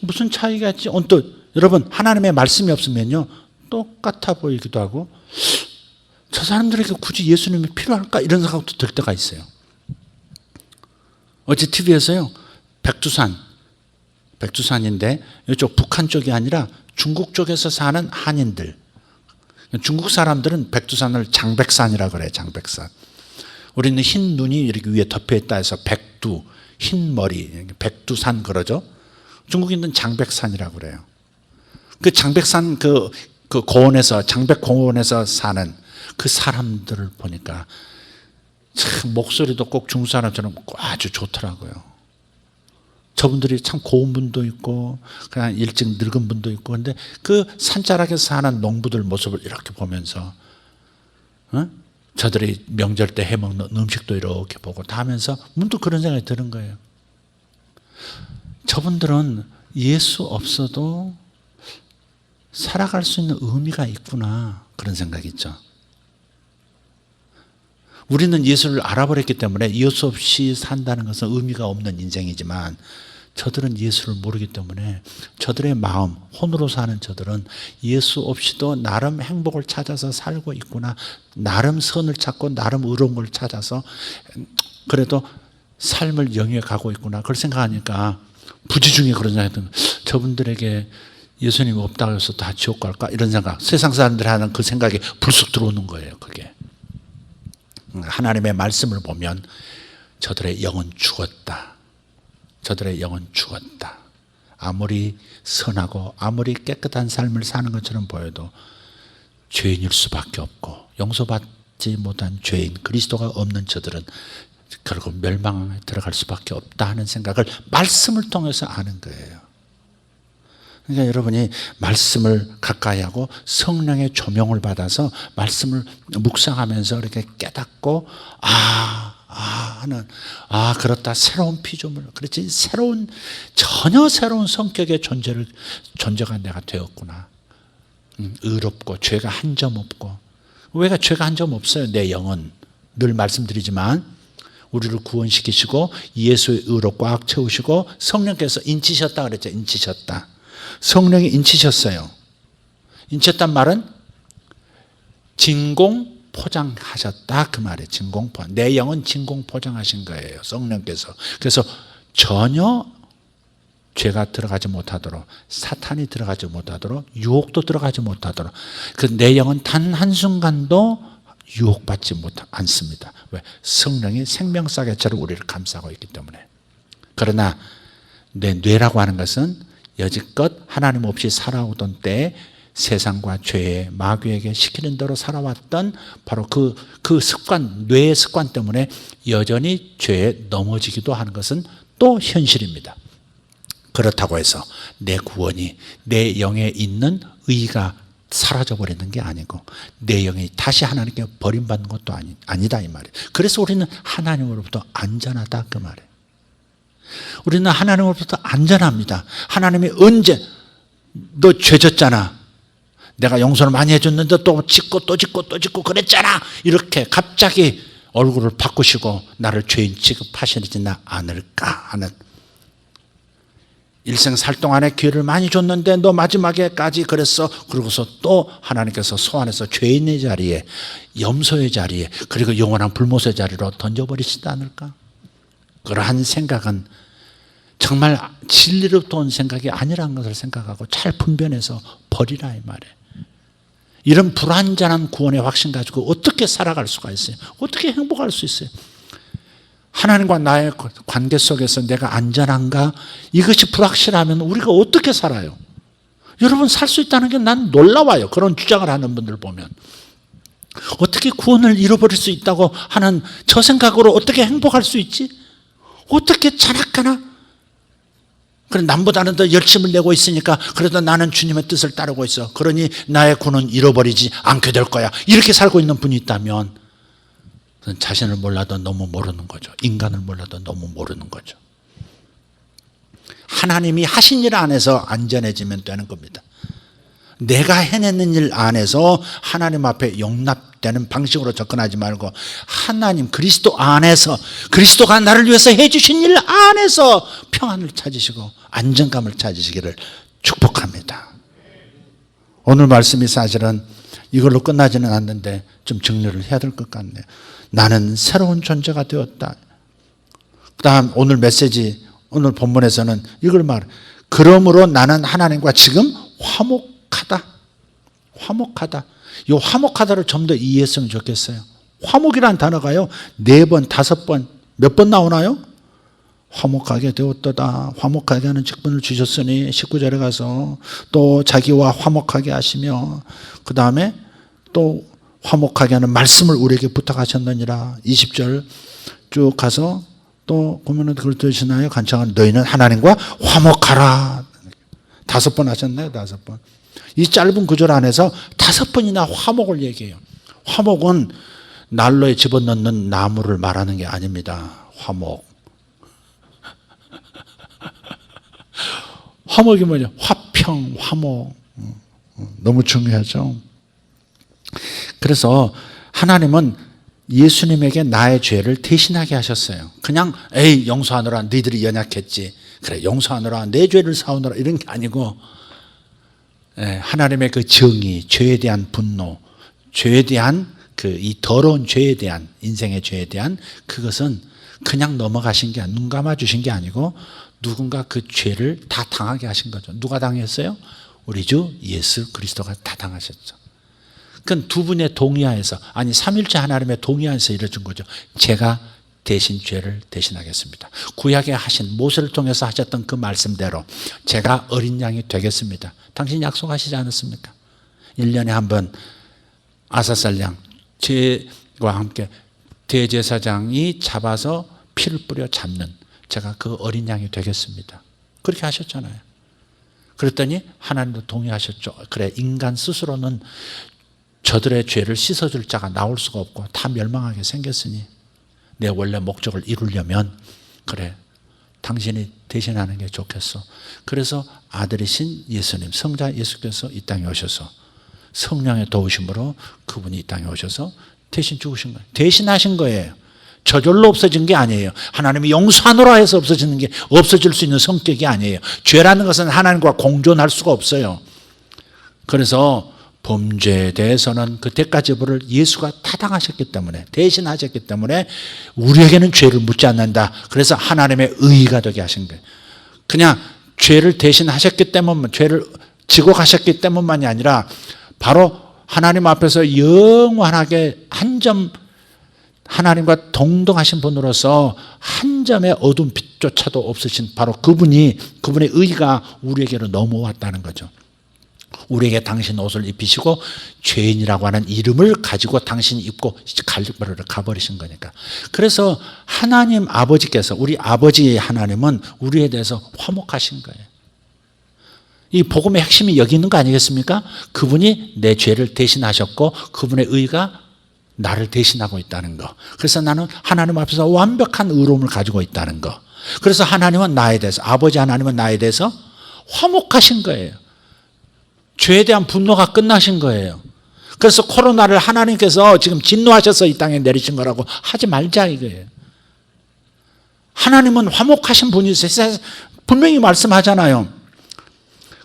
무슨 차이가 있지? 언뜻 여러분 하나님의 말씀이 없으면요 똑같아 보이기도 하고 저 사람들에게 굳이 예수님이 필요할까? 이런 생각도 들 때가 있어요. 어제 TV에서요 백두산인데 이쪽 북한 쪽이 아니라 중국 쪽에서 사는 한인들, 중국 사람들은 백두산을 장백산이라고 그래요. 장백산. 우리는 흰 눈이 이렇게 위에 덮여 있다 해서 백두, 흰 머리, 백두산 그러죠. 중국인들은 장백산이라고 그래요. 그 장백산 그 고원에서, 장백공원에서 사는 그 사람들을 보니까 참 목소리도 꼭 중국 사람처럼 아주 좋더라고요. 저분들이 참 고운 분도 있고 그냥 일찍 늙은 분도 있고 그런데 그 산자락에서 사는 농부들 모습을 이렇게 보면서 저들이 명절 때 해먹는 음식도 이렇게 보고 다 하면서 문득 그런 생각이 드는 거예요. 저분들은 예수 없어도 살아갈 수 있는 의미가 있구나 그런 생각이 있죠. 우리는 예수를 알아버렸기 때문에 예수 없이 산다는 것은 의미가 없는 인생이지만 저들은 예수를 모르기 때문에 저들의 마음, 혼으로 사는 저들은 예수 없이도 나름 행복을 찾아서 살고 있구나, 나름 선을 찾고 나름 의로운 걸 찾아서 그래도 삶을 영위해 가고 있구나 그걸 생각하니까 부지 중에 그런 생각이 드는 거예요. 저분들에게 예수님이 없다고 해서 다 지옥 갈까? 이런 생각, 세상 사람들이 하는 그 생각이 불쑥 들어오는 거예요. 그게 하나님의 말씀을 보면 저들의 영은 죽었다. 저들의 영은 죽었다. 아무리 선하고 아무리 깨끗한 삶을 사는 것처럼 보여도 죄인일 수밖에 없고 용서받지 못한 죄인, 그리스도가 없는 저들은 결국 멸망에 들어갈 수밖에 없다 하는 생각을 말씀을 통해서 아는 거예요. 그러니까 여러분이 말씀을 가까이 하고 성령의 조명을 받아서 말씀을 묵상하면서 이렇게 깨닫고 그렇다. 새로운 피조물. 그렇지. 전혀 새로운 성격의 존재가 내가 되었구나. 의롭고 죄가 한 점 없고. 왜 죄가 한 점 없어요? 내 영은. 늘 말씀드리지만 우리를 구원시키시고 예수의 의로 꽉 채우시고 성령께서 인치셨다 그랬죠. 인치셨다. 성령이 인치셨어요. 인쳤단 말은 진공 포장하셨다 그 말이에요. 진공 포장. 내 영은 진공 포장하신 거예요. 성령께서. 그래서 전혀 죄가 들어가지 못하도록, 사탄이 들어가지 못하도록, 유혹도 들어가지 못하도록 그 내 영은 단 한순간도 유혹받지 않습니다. 왜? 성령이 생명사계처럼 우리를 감싸고 있기 때문에. 그러나 내 뇌라고 하는 것은 여지껏 하나님 없이 살아오던 때에 세상과 죄의 마귀에게 시키는 대로 살아왔던 바로 그 습관, 뇌의 습관 때문에 여전히 죄에 넘어지기도 하는 것은 또 현실입니다. 그렇다고 해서 내 구원이 내 영에 있는 의가 사라져버리는 게 아니고 내 영이 다시 하나님께 버림받는 것도 아니다 이 말이에요. 그래서 우리는 하나님으로부터 안전하다 그 말이에요. 우리는 하나님으로부터 안전합니다. 하나님이 언제 너 죄졌잖아, 내가 용서를 많이 해줬는데 또 짓고 또 짓고 또 짓고 그랬잖아, 이렇게 갑자기 얼굴을 바꾸시고 나를 죄인 취급하시지는 않을까 하는, 일생 살 동안에 기회를 많이 줬는데 너 마지막에까지 그랬어. 그러고서 또 하나님께서 소환해서 죄인의 자리에, 염소의 자리에, 그리고 영원한 불못의 자리로 던져버리시지 않을까? 그러한 생각은 정말 진리로부터 온 생각이 아니라는 것을 생각하고 잘 분별해서 버리라 이 말이에요. 이런 불완전한 구원의 확신 가지고 어떻게 살아갈 수가 있어요? 어떻게 행복할 수 있어요? 하나님과 나의 관계 속에서 내가 안전한가? 이것이 불확실하면 우리가 어떻게 살아요? 여러분, 살 수 있다는 게 난 놀라워요. 그런 주장을 하는 분들 보면. 어떻게 구원을 잃어버릴 수 있다고 하는 저 생각으로 어떻게 행복할 수 있지? 어떻게 잘할까나? 그래, 남보다는 더 열심을 내고 있으니까 그래도 나는 주님의 뜻을 따르고 있어. 그러니 나의 구원은 잃어버리지 않게 될 거야. 이렇게 살고 있는 분이 있다면 자신을 몰라도 너무 모르는 거죠. 인간을 몰라도 너무 모르는 거죠. 하나님이 하신 일 안에서 안전해지면 되는 겁니다. 내가 해내는 일 안에서 하나님 앞에 용납되는 방식으로 접근하지 말고 하나님 그리스도 안에서, 그리스도가 나를 위해서 해주신 일 안에서 평안을 찾으시고 안정감을 찾으시기를 축복합니다. 오늘 말씀이 사실은 이걸로 끝나지는 않는데 좀 정리를 해야 될 것 같네요. 나는 새로운 존재가 되었다. 그 다음 오늘 메시지, 오늘 본문에서는 이걸 말해. 그러므로 나는 하나님과 지금 화목하다. 화목하다. 이 화목하다를 좀 더 이해했으면 좋겠어요. 화목이란 단어가요 4번, 5번, 몇 번 나오나요? 화목하게 되었도다. 화목하게 하는 직분을 주셨으니 19절에 가서 또 자기와 화목하게 하시며, 그 다음에 또 화목하게 하는 말씀을 우리에게 부탁하셨느니라. 20절 쭉 가서 또 보면은 그걸 들으시나요? 간청한 너희는 하나님과 화목하라. 5번 하셨나요? 5번. 이 짧은 구절 안에서 5번이나 화목을 얘기해요. 화목은 난로에 집어넣는 나무를 말하는 게 아닙니다. 화목. 화목이 뭐냐? 화평, 화목. 너무 중요하죠. 그래서 하나님은 예수님에게 나의 죄를 대신하게 하셨어요. 그냥 에이 용서하느라 너희들이 연약했지, 그래 용서하느라 내 죄를 사오느라 이런 게 아니고, 하나님의 그 정의, 죄에 대한 분노, 죄에 대한 이 더러운 죄에 대한, 인생의 죄에 대한 그것은 그냥 넘어가신 게, 눈 감아 주신 게 아니고 누군가 그 죄를 다 당하게 하신 거죠. 누가 당했어요? 우리 주 예수 그리스도가 다 당하셨죠. 그건 두 분의 동의하에서, 아니 삼일째 하나님의 동의하에서 이루어진 거죠. 제가 대신 죄를 대신하겠습니다. 구약에 하신, 모세를 통해서 하셨던 그 말씀대로 제가 어린 양이 되겠습니다. 당신 약속하시지 않았습니까? 1년에 한 번 아사살 양, 죄와 함께 대제사장이 잡아서 피를 뿌려 잡는, 제가 그 어린 양이 되겠습니다. 그렇게 하셨잖아요. 그랬더니 하나님도 동의하셨죠. 그래, 인간 스스로는 저들의 죄를 씻어줄 자가 나올 수가 없고 다 멸망하게 생겼으니 내 원래 목적을 이루려면 그래, 당신이 대신하는 게 좋겠어. 그래서 아들이신 예수님, 성자 예수께서 이 땅에 오셔서 성령의 도우심으로 그분이 이 땅에 오셔서 대신 죽으신 거예요. 대신하신 거예요. 저절로 없어진 게 아니에요. 하나님이 용서하노라 해서 없어지는 게, 없어질 수 있는 성격이 아니에요. 죄라는 것은 하나님과 공존할 수가 없어요. 그래서 범죄에 대해서는 그 대가지불을 예수가 타당하셨기 때문에, 대신하셨기 때문에 우리에게는 죄를 묻지 않는다. 그래서 하나님의 의의가 되게 하신 거예요. 그냥 죄를 대신하셨기 때문, 죄를 지고 가셨기 때문만이 아니라 바로 하나님 앞에서 영원하게 한 점 하나님과 동등하신 분으로서 한 점의 어두운 빛조차도 없으신 바로 그분의 의가 우리에게로 넘어왔다는 거죠. 우리에게 당신 옷을 입히시고 죄인이라고 하는 이름을 가지고 당신이 입고 갈릴바로를 가버리신 거니까. 그래서 하나님 아버지께서, 우리 아버지의 하나님은 우리에 대해서 화목하신 거예요. 이 복음의 핵심이 여기 있는 거 아니겠습니까? 그분이 내 죄를 대신하셨고 그분의 의가 나를 대신하고 있다는 거. 그래서 나는 하나님 앞에서 완벽한 의로움을 가지고 있다는 거. 그래서 하나님은 나에 대해서, 아버지 하나님은 나에 대해서 화목하신 거예요. 죄에 대한 분노가 끝나신 거예요. 그래서 코로나를 하나님께서 지금 진노하셔서 이 땅에 내리신 거라고 하지 말자 이거예요. 하나님은 화목하신 분이세요. 분명히 말씀하잖아요.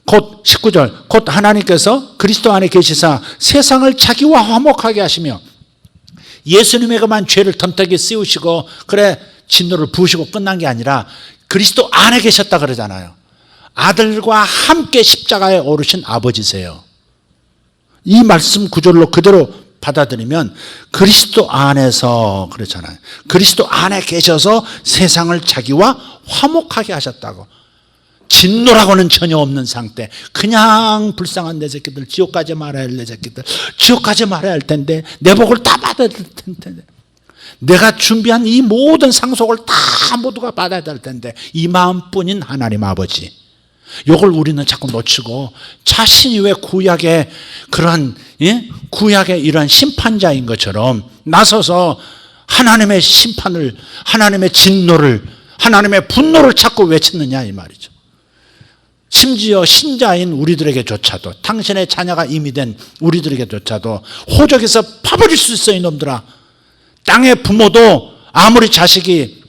곧 19절, 곧 하나님께서 그리스도 안에 계시사 세상을 자기와 화목하게 하시며 예수님에게만 죄를 덤태게 씌우시고 그래 진노를 부으시고 끝난 게 아니라 그리스도 안에 계셨다 그러잖아요. 아들과 함께 십자가에 오르신 아버지세요. 이 말씀 구절로 그대로 받아들이면 그리스도 안에서 그렇잖아요. 그리스도 안에 계셔서 세상을 자기와 화목하게 하셨다고. 진노라고는 전혀 없는 상태. 그냥 불쌍한 내 새끼들, 지옥 가지 말아야 할 내 새끼들, 지옥 가지 말아야 할 텐데 내 복을 다 받아야 될 텐데 내가 준비한 이 모든 상속을 다 모두가 받아야 될 텐데 이 마음뿐인 하나님 아버지. 이걸 우리는 자꾸 놓치고 자신이 왜 구약의 그러한 구약의 이러한 심판자인 것처럼 나서서 하나님의 심판을, 하나님의 진노를, 하나님의 분노를 자꾸 외치느냐 이 말이죠. 심지어 신자인 우리들에게조차도, 당신의 자녀가 이미 된 우리들에게조차도 호적에서 파버릴 수 있어 이놈들아. 땅의 부모도 아무리 자식이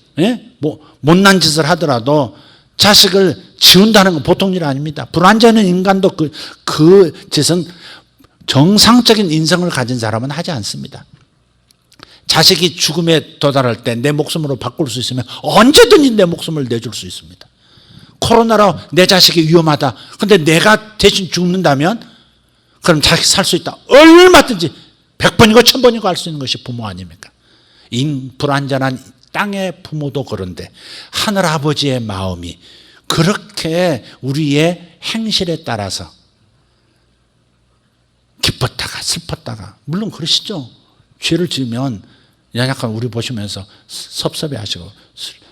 못난 짓을 하더라도 자식을 지운다는 건 보통 일 아닙니다. 불완전한 인간도 그 짓은 정상적인 인성을 가진 사람은 하지 않습니다. 자식이 죽음에 도달할 때 내 목숨으로 바꿀 수 있으면 언제든지 내 목숨을 내줄 수 있습니다. 코로나로 내 자식이 위험하다. 근데 내가 대신 죽는다면 그럼 자식 살 수 있다. 얼마든지 100번이고 1000번이고 할 수 있는 것이 부모 아닙니까? 불완전한 땅의 부모도 그런데 하늘아버지의 마음이 그렇게 우리의 행실에 따라서 기뻤다가 슬펐다가, 물론 그러시죠. 죄를 지으면 약간 우리 보시면서 섭섭해하시고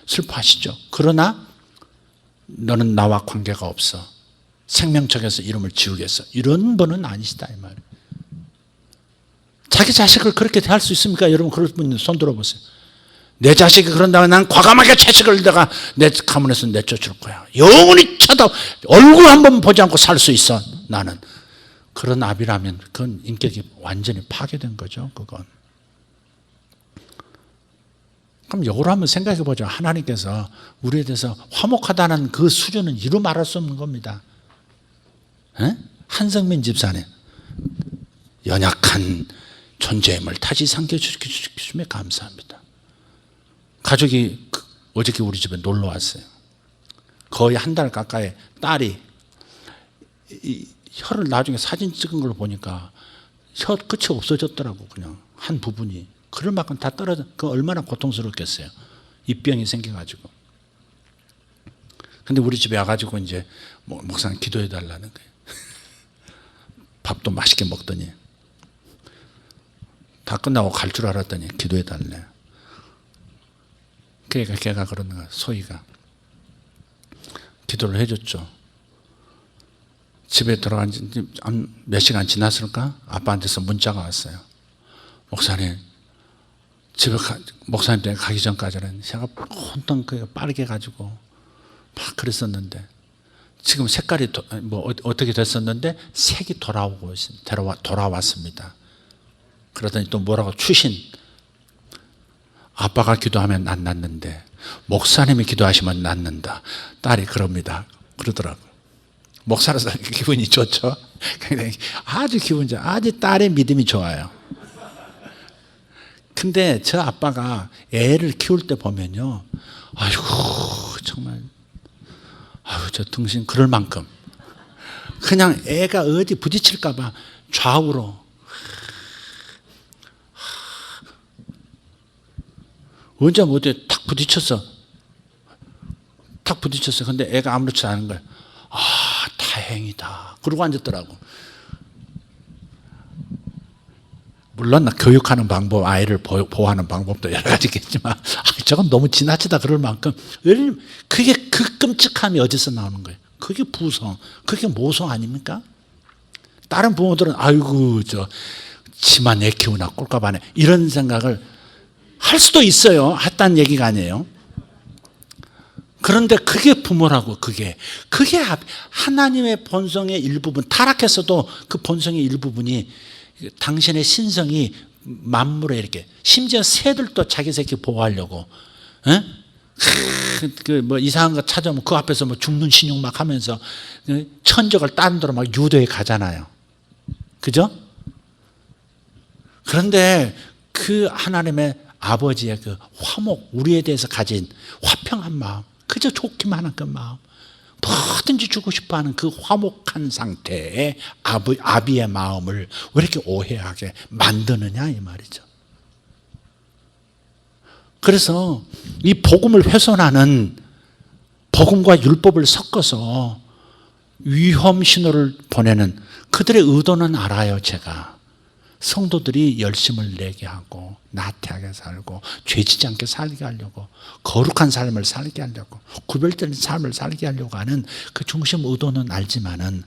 슬퍼하시죠. 그러나 너는 나와 관계가 없어. 생명책에서 이름을 지우겠어. 이런 분은 아니시다 이 말이에요. 자기 자식을 그렇게 대할 수 있습니까? 여러분 그럴 분 손 들어보세요. 내 자식이 그런다면 난 과감하게 자식을 내가 내 가문에서 내쫓을 거야. 영원히 얼굴 한번 보지 않고 살 수 있어 나는. 그런 아비라면 그건 인격이 완전히 파괴된 거죠. 그건. 그럼 이걸 한번 생각해 보죠. 하나님께서 우리에 대해서 화목하다는 그 수준은 이루 말할 수 없는 겁니다. 한성민 집사님, 연약한 존재임을 다시 상기시켜주시면 감사합니다. 가족이 어저께 우리 집에 놀러 왔어요. 거의 한 달 가까이 딸이 혀를 나중에 사진 찍은 걸 보니까 혀 끝이 없어졌더라고. 그냥 한 부분이. 그럴 만큼 다 떨어져. 그 얼마나 고통스럽겠어요. 입병이 생겨가지고. 근데 우리 집에 와가지고 이제 목사님 기도해 달라는 거예요. 밥도 맛있게 먹더니 다 끝나고 갈 줄 알았더니 기도해 달래. 그러니까 걔가 그러는 거야. 소희가 기도를 해줬죠. 집에 들어간 지 몇 시간 지났을까? 아빠한테서 문자가 왔어요. 목사님, 집에 목사님 때문에 가기 전까지는 제가 혼돈 빠르게 가지고 막 그랬었는데 지금 색깔이 어떻게 됐었는데 색이 돌아오고 있습니다. 돌아왔습니다. 그러더니 또 뭐라고 추신. 아빠가 기도하면 안 낫는데 목사님이 기도하시면 낫는다. 딸이 그럽니다. 그러더라고. 목사로서 기분이 좋죠. 아주 기분 좋아. 아주 딸의 믿음이 좋아요. 근데 저 아빠가 애를 키울 때 보면요, 아이고 정말, 아유 저 등신 그럴 만큼 그냥 애가 어디 부딪힐까봐 좌우로 언제 어디에 탁 부딪혔어. 탁 부딪혔어. 근데 애가 아무렇지 않은 거야. 아, 다행이다. 그러고 앉았더라고. 물론 교육하는 방법, 아이를 보호하는 방법도 여러 가지겠지만 저건 너무 지나치다 그럴 만큼 그게 그 끔찍함이 어디서 나오는 거예요? 그게 부성, 그게 모성 아닙니까? 다른 부모들은 아이고 지만 애 키우나 꼴값 안 해 이런 생각을 할 수도 있어요. 했다는 얘기가 아니에요. 그런데 그게 부모라고. 그게 하나님의 본성의 일부분, 타락했어도 그 본성의 일부분이 당신의 신성이 만물에 이렇게, 심지어 새들도 자기 새끼 보호하려고, 뭐 이상한 거 찾아오면 그 앞에서 뭐 죽는 신용 막 하면서 천적을 딴 데로 막 유도해 가잖아요. 그죠? 그런데 그 하나님의 아버지의 그 화목, 우리에 대해서 가진 화평한 마음, 그저 좋기만 한 그 마음, 뭐든지 주고 싶어하는 그 화목한 상태의 아비의 마음을 왜 이렇게 오해하게 만드느냐 이 말이죠. 그래서 이 복음을 훼손하는, 복음과 율법을 섞어서 위험 신호를 보내는 그들의 의도는 알아요. 제가 성도들이 열심을 내게 하고 나태하게 살고 죄지지 않게 살게 하려고, 거룩한 삶을 살게 하려고, 구별된 삶을 살게 하려고 하는 그 중심 의도는 알지만은,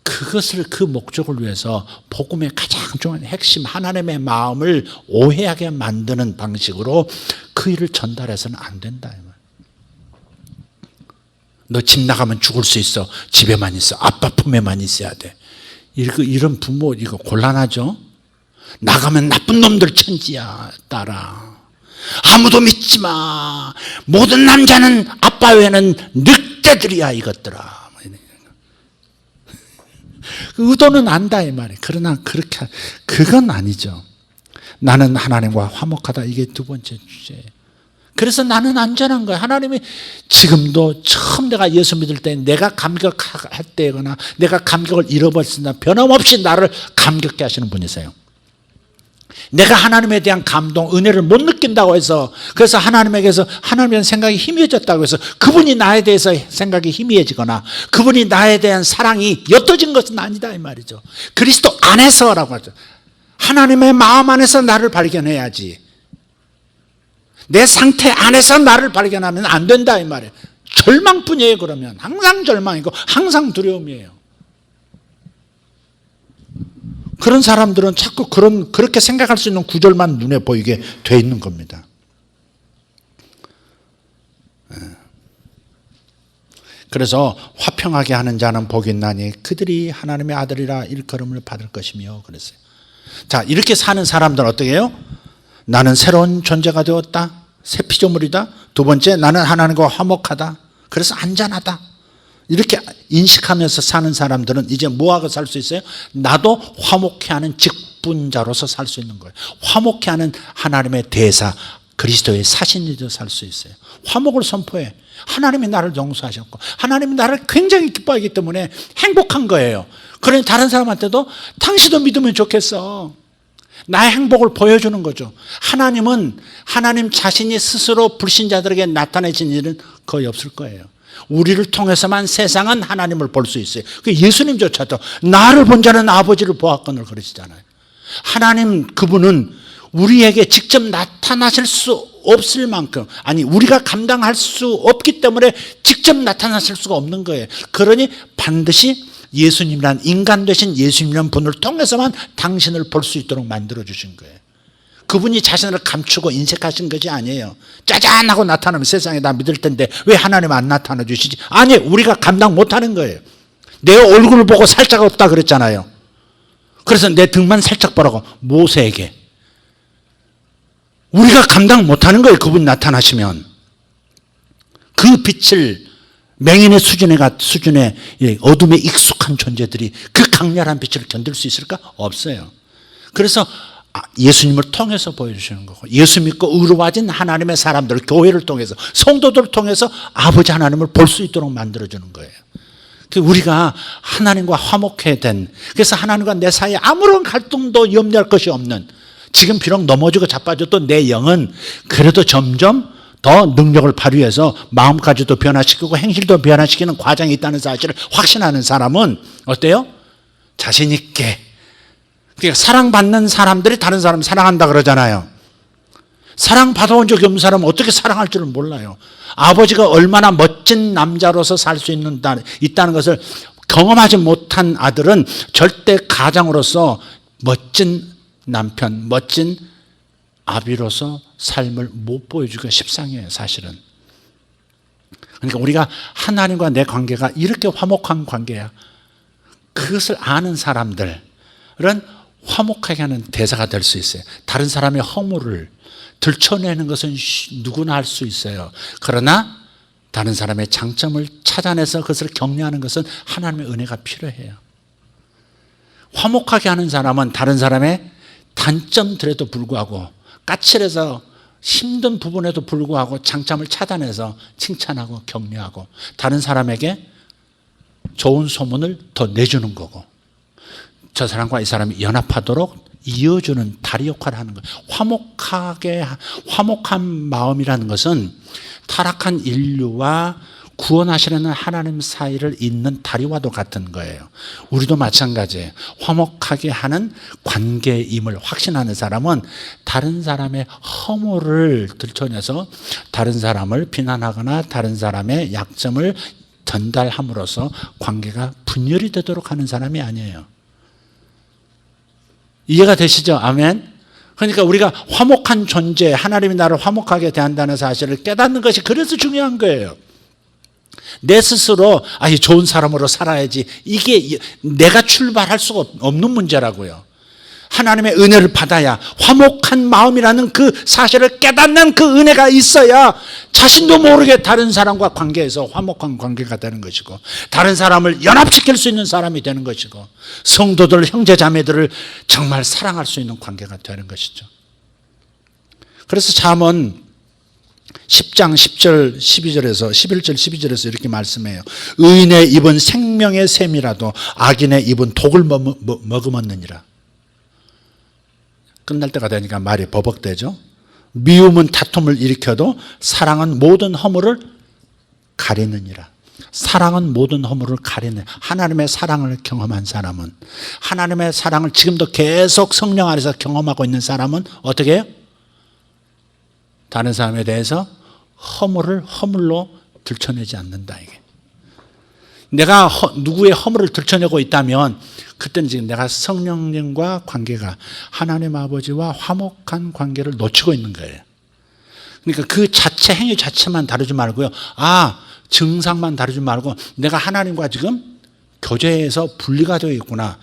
그것을, 그 목적을 위해서 복음의 가장 중요한 핵심 하나님의 마음을 오해하게 만드는 방식으로 그 일을 전달해서는 안 된다. 너 집 나가면 죽을 수 있어. 집에만 있어. 아빠 품에만 있어야 돼. 이런 부모 이거 곤란하죠. 나가면 나쁜 놈들 천지야. 딸아, 아무도 믿지 마. 모든 남자는 아빠 외에는 늑대들이야 이것들아. 의도는 안다 이 말이에요. 그러나 그렇게, 그건 아니죠. 나는 하나님과 화목하다, 이게 두 번째 주제예요. 그래서 나는 안전한 거야. 하나님이 지금도 처음 내가 예수 믿을 때 내가 감격할 때거나 내가 감격을 잃어버렸으나 변함없이 나를 감격케 하시는 분이세요. 내가 하나님에 대한 감동, 은혜를 못 느낀다고 해서, 그래서 하나님에게서 하나님에 대한 생각이 희미해졌다고 해서 그분이 나에 대해서 생각이 희미해지거나 그분이 나에 대한 사랑이 옅어진 것은 아니다 이 말이죠. 그리스도 안에서라고 하죠. 하나님의 마음 안에서 나를 발견해야지. 내 상태 안에서 나를 발견하면 안 된다 이 말이에요. 절망뿐이에요. 그러면 항상 절망이고 항상 두려움이에요. 그런 사람들은 자꾸 그렇게 생각할 수 있는 구절만 눈에 보이게 돼 있는 겁니다. 그래서 화평하게 하는 자는 복이 있나니 그들이 하나님의 아들이라 일컬음을 받을 것이며 그랬어요. 자, 이렇게 사는 사람들은 어떻게 해요? 나는 새로운 존재가 되었다. 새 피조물이다. 두 번째, 나는 하나님과 화목하다. 그래서 안전하다. 이렇게 인식하면서 사는 사람들은 이제 뭐하고 살 수 있어요? 나도 화목해 하는 직분자로서 살 수 있는 거예요. 화목해 하는 하나님의 대사, 그리스도의 사신이도 살 수 있어요. 화목을 선포해. 하나님이 나를 용서하셨고 하나님이 나를 굉장히 기뻐하기 때문에 행복한 거예요. 그러니 다른 사람한테도 당신도 믿으면 좋겠어. 나의 행복을 보여주는 거죠. 하나님은 하나님 자신이 스스로 불신자들에게 나타내신 일은 거의 없을 거예요. 우리를 통해서만 세상은 하나님을 볼 수 있어요. 예수님조차도 나를 본 자는 아버지를 보았거늘 그러시잖아요. 하나님 그분은 우리에게 직접 나타나실 수 없을 만큼, 아니 우리가 감당할 수 없기 때문에 직접 나타나실 수가 없는 거예요. 그러니 반드시 예수님이란, 인간 되신 예수님이란 분을 통해서만 당신을 볼 수 있도록 만들어 주신 거예요. 그분이 자신을 감추고 인색하신 것이 아니에요. 짜잔하고 나타나면 세상에 다 믿을 텐데 왜 하나님 안 나타나 주시지? 아니, 우리가 감당 못하는 거예요. 내 얼굴을 보고 살짝 없다 그랬잖아요. 그래서 내 등만 살짝 보라고 모세에게. 우리가 감당 못하는 거예요. 그분이 나타나시면. 그 빛을 맹인의 수준의 어둠에 익숙한 존재들이 그 강렬한 빛을 견딜 수 있을까? 없어요. 그래서 예수님을 통해서 보여주시는 거고, 예수 믿고 의로워진 하나님의 사람들, 교회를 통해서, 성도들을 통해서 아버지 하나님을 볼 수 있도록 만들어주는 거예요. 우리가 하나님과 화목해야 된, 그래서 하나님과 내 사이에 아무런 갈등도 염려할 것이 없는, 지금 비록 넘어지고 자빠져도 내 영은 그래도 점점 더 능력을 발휘해서 마음까지도 변화시키고 행실도 변화시키는 과정이 있다는 사실을 확신하는 사람은 어때요? 자신 있게. 그러니까 사랑받는 사람들이 다른 사람을 사랑한다 그러잖아요. 사랑받아온 적이 없는 사람은 어떻게 사랑할 줄을 몰라요. 아버지가 얼마나 멋진 남자로서 살 수 있다는 것을 경험하지 못한 아들은 절대 가장으로서 멋진 남편, 멋진 아비로서 삶을 못 보여주기가 십상이에요, 사실은. 그러니까 우리가 하나님과 내 관계가 이렇게 화목한 관계야. 그것을 아는 사람들은 화목하게 하는 대사가 될 수 있어요. 다른 사람의 허물을 들춰내는 것은 누구나 할 수 있어요. 그러나 다른 사람의 장점을 찾아내서 그것을 격려하는 것은 하나님의 은혜가 필요해요. 화목하게 하는 사람은 다른 사람의 단점들에도 불구하고 까칠해서 힘든 부분에도 불구하고 장점을 찾아내서 칭찬하고 격려하고 다른 사람에게 좋은 소문을 더 내주는 거고 저 사람과 이 사람이 연합하도록 이어주는 다리 역할을 하는 거예요. 화목한 마음이라는 것은 타락한 인류와 구원하시려는 하나님 사이를 잇는 다리와도 같은 거예요. 우리도 마찬가지예요. 화목하게 하는 관계임을 확신하는 사람은 다른 사람의 허물을 들춰내서 다른 사람을 비난하거나 다른 사람의 약점을 전달함으로써 관계가 분열이 되도록 하는 사람이 아니에요. 이해가 되시죠? 아멘. 그러니까 우리가 화목한 존재, 하나님이 나를 화목하게 대한다는 사실을 깨닫는 것이 그래서 중요한 거예요. 내 스스로 좋은 사람으로 살아야지, 이게 내가 출발할 수가 없는 문제라고요. 하나님의 은혜를 받아야 화목한 마음이라는 그 사실을 깨닫는 그 은혜가 있어야 자신도 모르게 다른 사람과 관계에서 화목한 관계가 되는 것이고 다른 사람을 연합시킬 수 있는 사람이 되는 것이고 성도들, 형제 자매들을 정말 사랑할 수 있는 관계가 되는 것이죠. 그래서 잠언 10장 10절 12절에서 11절 12절에서 이렇게 말씀해요. 의인의 입은 생명의 샘이라도 악인의 입은 독을 머금었느니라. 끝날 때가 되니까 말이 버벅대죠. 미움은 다툼을 일으켜도 사랑은 모든 허물을 가리느니라. 사랑은 모든 허물을 가리는, 하나님의 사랑을 경험한 사람은, 하나님의 사랑을 지금도 계속 성령 안에서 경험하고 있는 사람은 어떻게 해요? 다른 사람에 대해서 허물을 허물로 들춰내지 않는다. 이게 내가 누구의 허물을 들춰내고 있다면 그때는 지금 내가 성령님과 관계가 하나님 아버지와 화목한 관계를 놓치고 있는 거예요. 그러니까 그 자체, 행위 자체만 다루지 말고요. 증상만 다루지 말고 내가 하나님과 지금 교제에서 분리가 되어 있구나.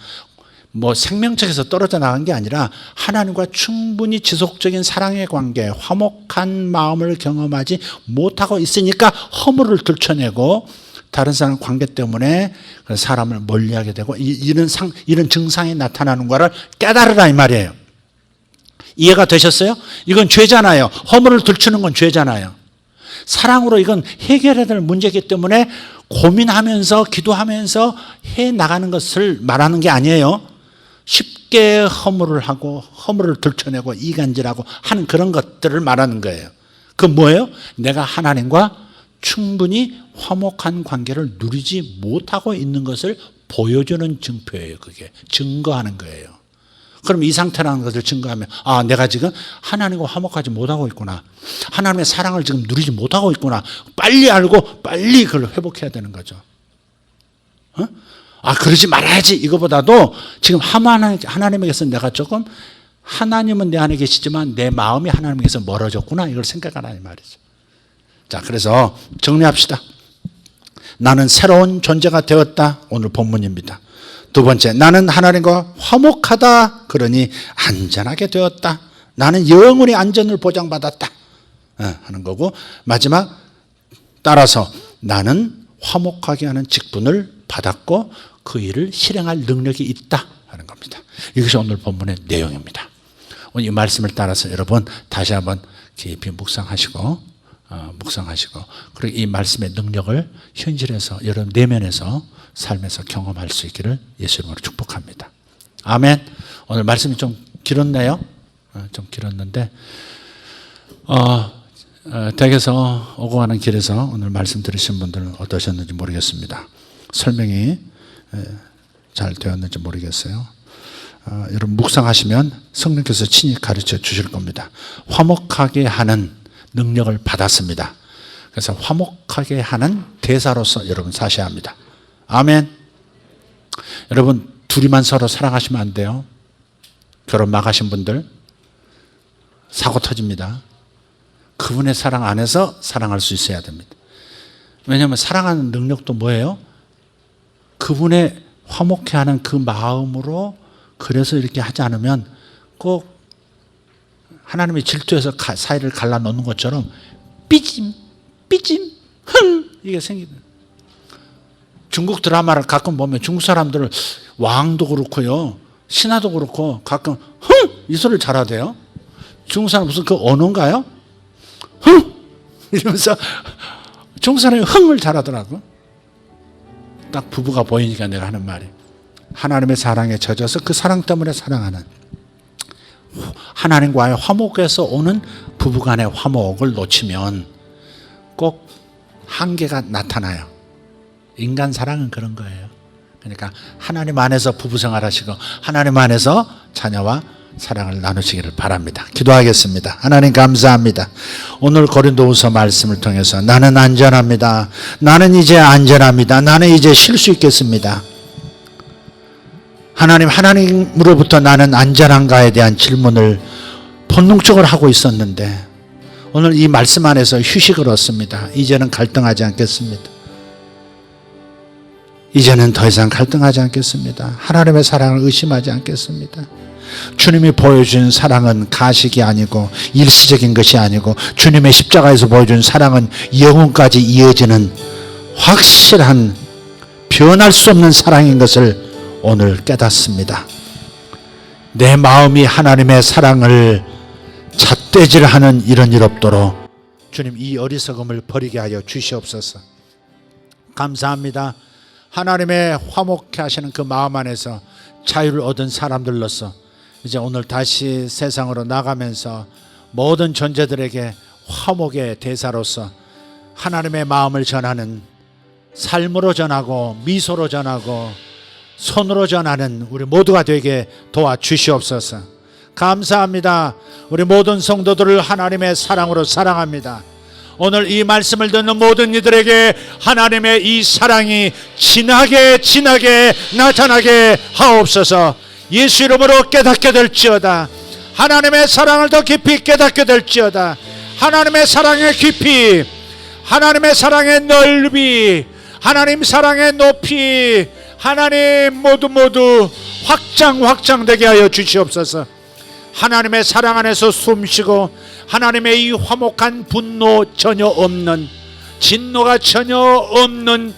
생명책에서 떨어져 나간 게 아니라 하나님과 충분히 지속적인 사랑의 관계, 화목한 마음을 경험하지 못하고 있으니까 허물을 들춰내고 다른 사람 관계 때문에 사람을 멀리하게 되고 이런 증상이 나타나는 것을 깨달으라 이 말이에요. 이해가 되셨어요? 이건 죄잖아요. 허물을 들추는 건 죄잖아요. 사랑으로 이건 해결해야 될 문제이기 때문에 고민하면서 기도하면서 해나가는 것을 말하는 게 아니에요. 쉽게 허물을 하고 허물을 들춰내고 이간질하고 하는 그런 것들을 말하는 거예요. 그건 뭐예요? 내가 하나님과 충분히 화목한 관계를 누리지 못하고 있는 것을 보여주는 증표예요. 그게 증거하는 거예요. 그럼 이 상태라는 것을 증거하면 내가 지금 하나님과 화목하지 못하고 있구나. 하나님의 사랑을 지금 누리지 못하고 있구나. 빨리 알고 빨리 그걸 회복해야 되는 거죠. 그러지 말아야지 이거보다도 지금 하나님에게서 내가 조금, 하나님은 내 안에 계시지만 내 마음이 하나님에게서 멀어졌구나, 이걸 생각하라 이 말이죠. 자, 그래서 정리합시다. 나는 새로운 존재가 되었다. 오늘 본문입니다. 두 번째, 나는 하나님과 화목하다. 그러니 안전하게 되었다. 나는 영원히 안전을 보장받았다 하는 거고, 마지막 따라서 나는 화목하게 하는 직분을 받았고 그 일을 실행할 능력이 있다 하는 겁니다. 이것이 오늘 본문의 내용입니다. 오늘 이 말씀을 따라서 여러분 다시 한번 깊이 묵상하시고 그리고 이 말씀의 능력을 현실에서 여러분 내면에서 삶에서 경험할 수 있기를 예수 이름으로 축복합니다. 아멘. 오늘 말씀이 좀 길었네요. 좀 길었는데 댁에서 오고 가는 길에서 오늘 말씀 들으신 분들은 어떠셨는지 모르겠습니다. 설명이 잘 되었는지 모르겠어요. 여러분 묵상하시면 성령께서 친히 가르쳐 주실 겁니다. 화목하게 하는 능력을 받았습니다. 그래서 화목하게 하는 대사로서 여러분 사셔야 합니다. 아멘. 여러분 둘이만 서로 사랑하시면 안 돼요. 결혼 막 하신 분들 사고 터집니다. 그분의 사랑 안에서 사랑할 수 있어야 됩니다. 왜냐하면 사랑하는 능력도 뭐예요? 그분의 화목해 하는 그 마음으로, 그래서 이렇게 하지 않으면 꼭 하나님의 질투에서 사이를 갈라놓는 것처럼 삐짐, 흥 이게 생기는. 중국 드라마를 가끔 보면 중국 사람들은 왕도 그렇고요, 신하도 그렇고 가끔 흥 이 소리를 잘하대요. 중국 사람 무슨 그 언어인가요? 흥 이러면서 중국 사람이 흥을 잘하더라고. 딱 부부가 보이니까 내가 하는 말이, 하나님의 사랑에 젖어서 그 사랑 때문에 사랑하는, 하나님과의 화목에서 오는 부부간의 화목을 놓치면 꼭 한계가 나타나요. 인간 사랑은 그런 거예요. 그러니까 하나님 안에서 부부 생활하시고 하나님 안에서 자녀와 사랑을 나누시기를 바랍니다. 기도하겠습니다. 하나님 감사합니다. 오늘 고린도후서 말씀을 통해서 나는 안전합니다. 나는 이제 안전합니다. 나는 이제 쉴 수 있겠습니다. 하나님으로부터 나는 안전한가에 대한 질문을 본능적으로 하고 있었는데 오늘 이 말씀 안에서 휴식을 얻습니다. 이제는 갈등하지 않겠습니다. 이제는 더 이상 갈등하지 않겠습니다. 하나님의 사랑을 의심하지 않겠습니다. 주님이 보여준 사랑은 가식이 아니고 일시적인 것이 아니고 주님의 십자가에서 보여준 사랑은 영혼까지 이어지는 확실한 변할 수 없는 사랑인 것을 오늘 깨닫습니다. 내 마음이 하나님의 사랑을 잣대질하는 이런 일 없도록 주님 이 어리석음을 버리게 하여 주시옵소서. 감사합니다. 하나님의 화목해 하시는 그 마음 안에서 자유를 얻은 사람들로서 이제 오늘 다시 세상으로 나가면서 모든 존재들에게 화목의 대사로서 하나님의 마음을 전하는, 삶으로 전하고 미소로 전하고 손으로 전하는 우리 모두가 되게 도와주시옵소서. 감사합니다. 우리 모든 성도들을 하나님의 사랑으로 사랑합니다. 오늘 이 말씀을 듣는 모든 이들에게 하나님의 이 사랑이 진하게 나타나게 하옵소서. 예수 이름으로 깨닫게 될지어다. 하나님의 사랑을 더 깊이 깨닫게 될지어다. 하나님의 사랑의 깊이, 하나님의 사랑의 넓이, 하나님 사랑의 높이, 하나님 모두 확장되게 하여 주시옵소서. 하나님의 사랑 안에서 숨쉬고 하나님의 이 화목한 분노 전혀 없는, 진노가 전혀 없는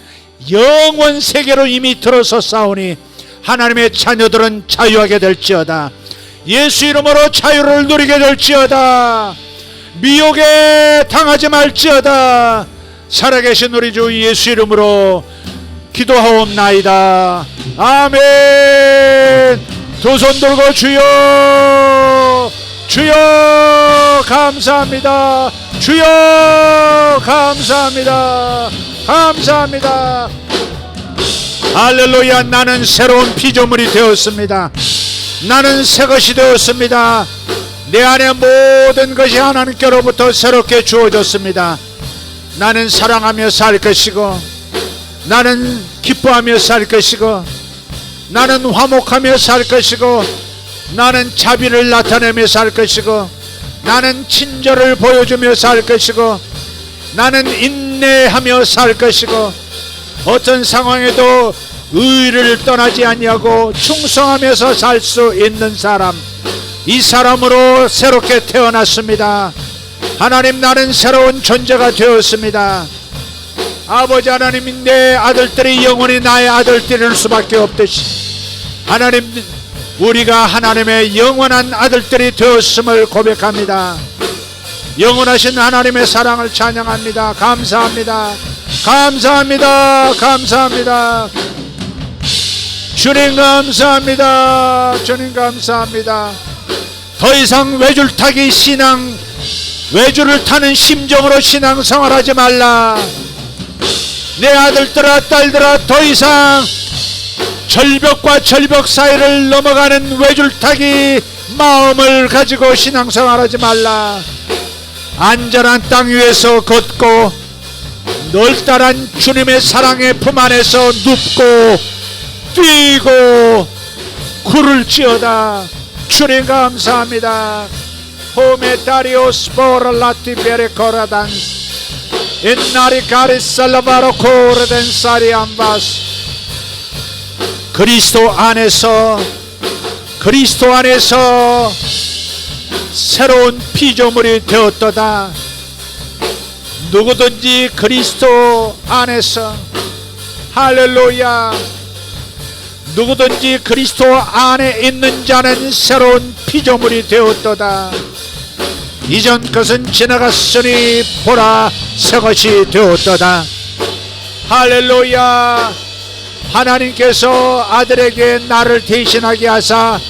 영원 세계로 이미 들어섰사오니 하나님의 자녀들은 자유하게 될지어다. 예수 이름으로 자유를 누리게 될지어다. 미혹에 당하지 말지어다. 살아계신 우리 주 예수 이름으로 기도하옵나이다. 아멘. 두 손 들고 주여, 주여 감사합니다. 주여 감사합니다. 감사합니다. 할렐루야. 나는 새로운 피조물이 되었습니다. 나는 새것이 되었습니다. 내 안에 모든 것이 하나님께로부터 새롭게 주어졌습니다. 나는 사랑하며 살 것이고, 나는 기뻐하며 살 것이고, 나는 화목하며 살 것이고, 나는 자비를 나타내며 살 것이고, 나는 친절을 보여주며 살 것이고, 나는 인내하며 살 것이고, 어떤 상황에도 의를 떠나지 아니하고 충성하면서 살 수 있는 사람, 이 사람으로 새롭게 태어났습니다. 하나님, 나는 새로운 존재가 되었습니다. 아버지 하나님, 내 아들들이 영원히 나의 아들들일 수밖에 없듯이 하나님, 우리가 하나님의 영원한 아들들이 되었음을 고백합니다. 영원하신 하나님의 사랑을 찬양합니다. 감사합니다. 감사합니다. 감사합니다. 주님 감사합니다. 주님 감사합니다. 더 이상 외줄을 타는 심정으로 신앙생활하지 말라. 내 아들들아 딸들아, 더 이상 절벽과 절벽 사이를 넘어가는 외줄타기 마음을 가지고 신앙생활하지 말라. 안전한 땅 위에서 걷고 넓다란 주님의 사랑의 품 안에서 눕고 뛰고 구를지어다. 주님 감사합니다. 호메타리오 스포르라티 베레코라단 인나리 살라바로 코르덴 사리암바스. 그리스도 안에서 새로운 피조물이 되었도다. 누구든지 그리스도 안에서, 할렐루야, 누구든지 그리스도 안에 있는 자는 새로운 피조물이 되었도다. 이전 것은 지나갔으니 보라 새것이 되었도다. 할렐루야. 하나님께서 아들에게 나를 대신하게 하사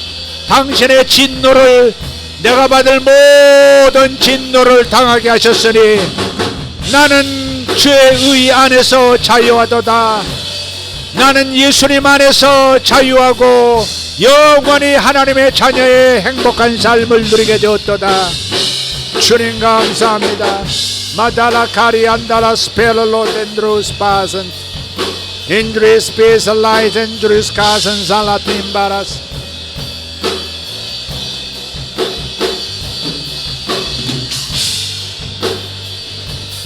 당신의 진노를, 내가 받을 모든 진노를 당하게 하셨으니 나는 주의 의 안에서 자유하도다. 나는 예수님 안에서 자유하고 영원히 하나님의 자녀의 행복한 삶을 누리게 되었도다. 주님 감사합니다. 마달라 카리 안달라 스페르로 덴드루스 바슨 인드리스 베스 라이트 인드리스 카슨 살라틴 바라스.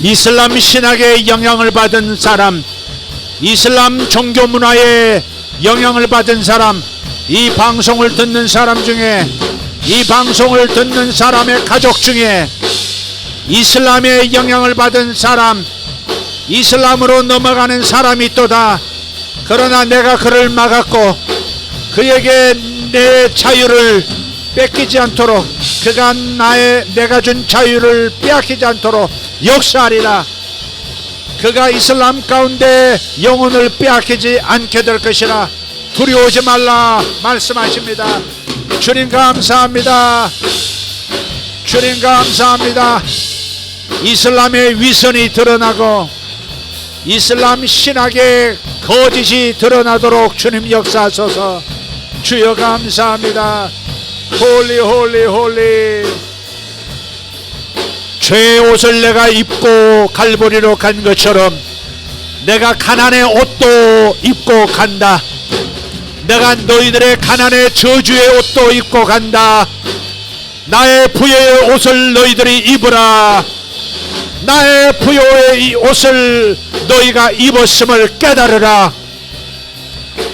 이슬람 신학에 영향을 받은 사람, 이슬람 종교 문화에 영향을 받은 사람, 이 방송을 듣는 사람 중에, 이 방송을 듣는 사람의 가족 중에 이슬람에 영향을 받은 사람, 이슬람으로 넘어가는 사람이 있도다. 그러나 내가 그를 막았고 그에게 내 자유를 뺏기지 않도록, 그가 내가 준 자유를 빼앗기지 않도록 역사하리라. 그가 이슬람 가운데 영혼을 빼앗기지 않게 될 것이라. 두려워하지 말라 말씀하십니다. 주님 감사합니다. 주님 감사합니다. 이슬람의 위선이 드러나고 이슬람 신학의 거짓이 드러나도록 주님 역사하소서. 주여 감사합니다. 홀리 홀리 홀리. 죄의 옷을 내가 입고 갈보리로 간 것처럼 내가 가난의 옷도 입고 간다. 내가 너희들의 가난의 저주의 옷도 입고 간다. 나의 부여의 옷을 너희들이 입으라. 나의 부여의 옷을 너희가 입었음을 깨달으라.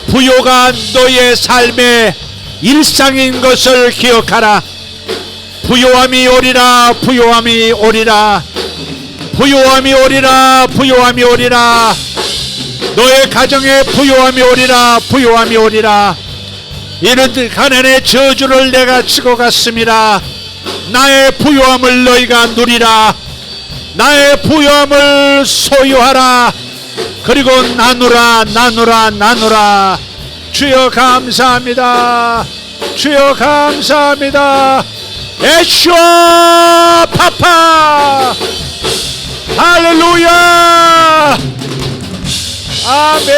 부요가 너희의 삶의 일상인 것을 기억하라. 부요함이 오리라. 부요함이 오리라. 부요함이 오리라. 부요함이 오리라. 너의 가정에 부요함이 오리라. 부요함이 오리라. 이런 가난의 저주를 내가 치고 갔습니다. 나의 부요함을 너희가 누리라. 나의 부요함을 소유하라. 그리고 나누라. 나누라. 나누라. 주여 감사합니다. 주여 감사합니다. 예수와 파파. 할렐루야. 아멘.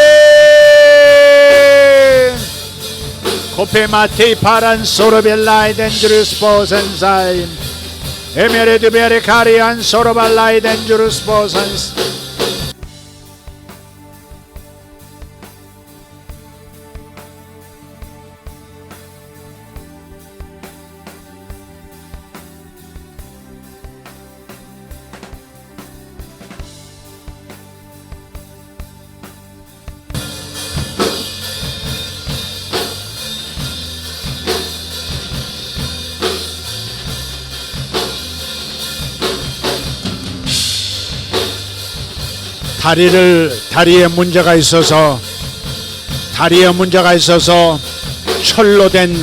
코페마테이 파란 소로벨라이 덴주르스 보센사임 에메레드 베레카리안 소로발라이 덴주르스 보센스. 다리에 문제가 있어서 철로된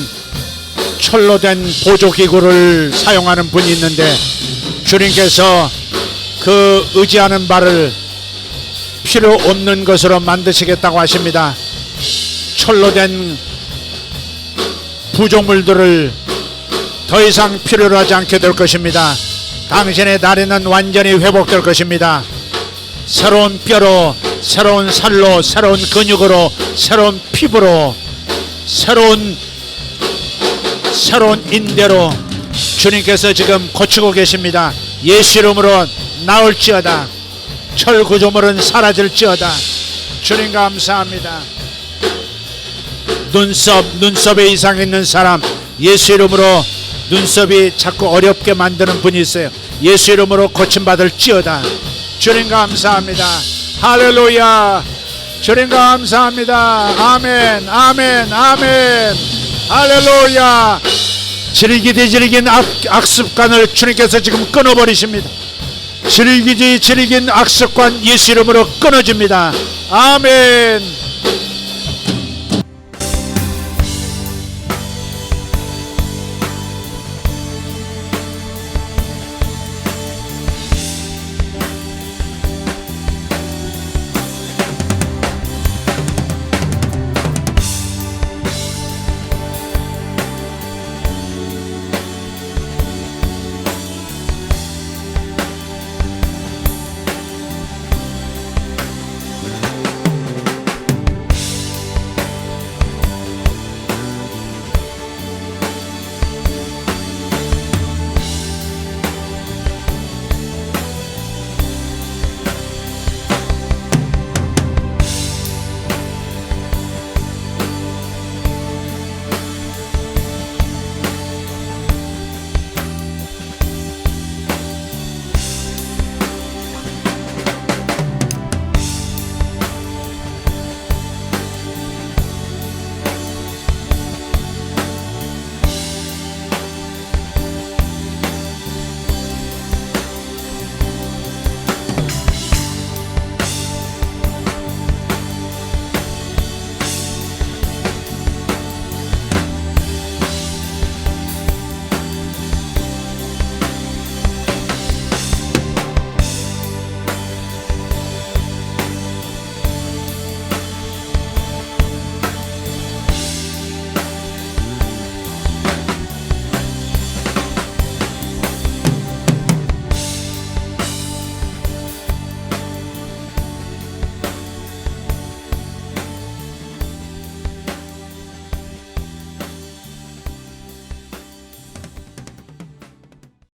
보조기구를 사용하는 분이 있는데 주님께서 그 의지하는 바를 필요 없는 것으로 만드시겠다고 하십니다. 철로된 부족물들을 더 이상 필요로 하지 않게 될 것입니다. 당신의 다리는 완전히 회복될 것입니다. 새로운 뼈로, 새로운 살로, 새로운 근육으로, 새로운 피부로, 새로운 인대로 주님께서 지금 고치고 계십니다. 예수 이름으로 나올지어다. 철구조물은 사라질지어다. 주님 감사합니다. 눈썹에 이상 있는 사람, 예수 이름으로 눈썹이 자꾸 어렵게 만드는 분이 있어요. 예수 이름으로 고침받을지어다. 주님 감사합니다. 할렐루야. 주님 감사합니다. 아멘, 아멘, 아멘. 할렐루야. 질긴 악습관을 주님께서 지금 끊어버리십니다. 질긴 악습관 예수 이름으로 끊어집니다. 아멘.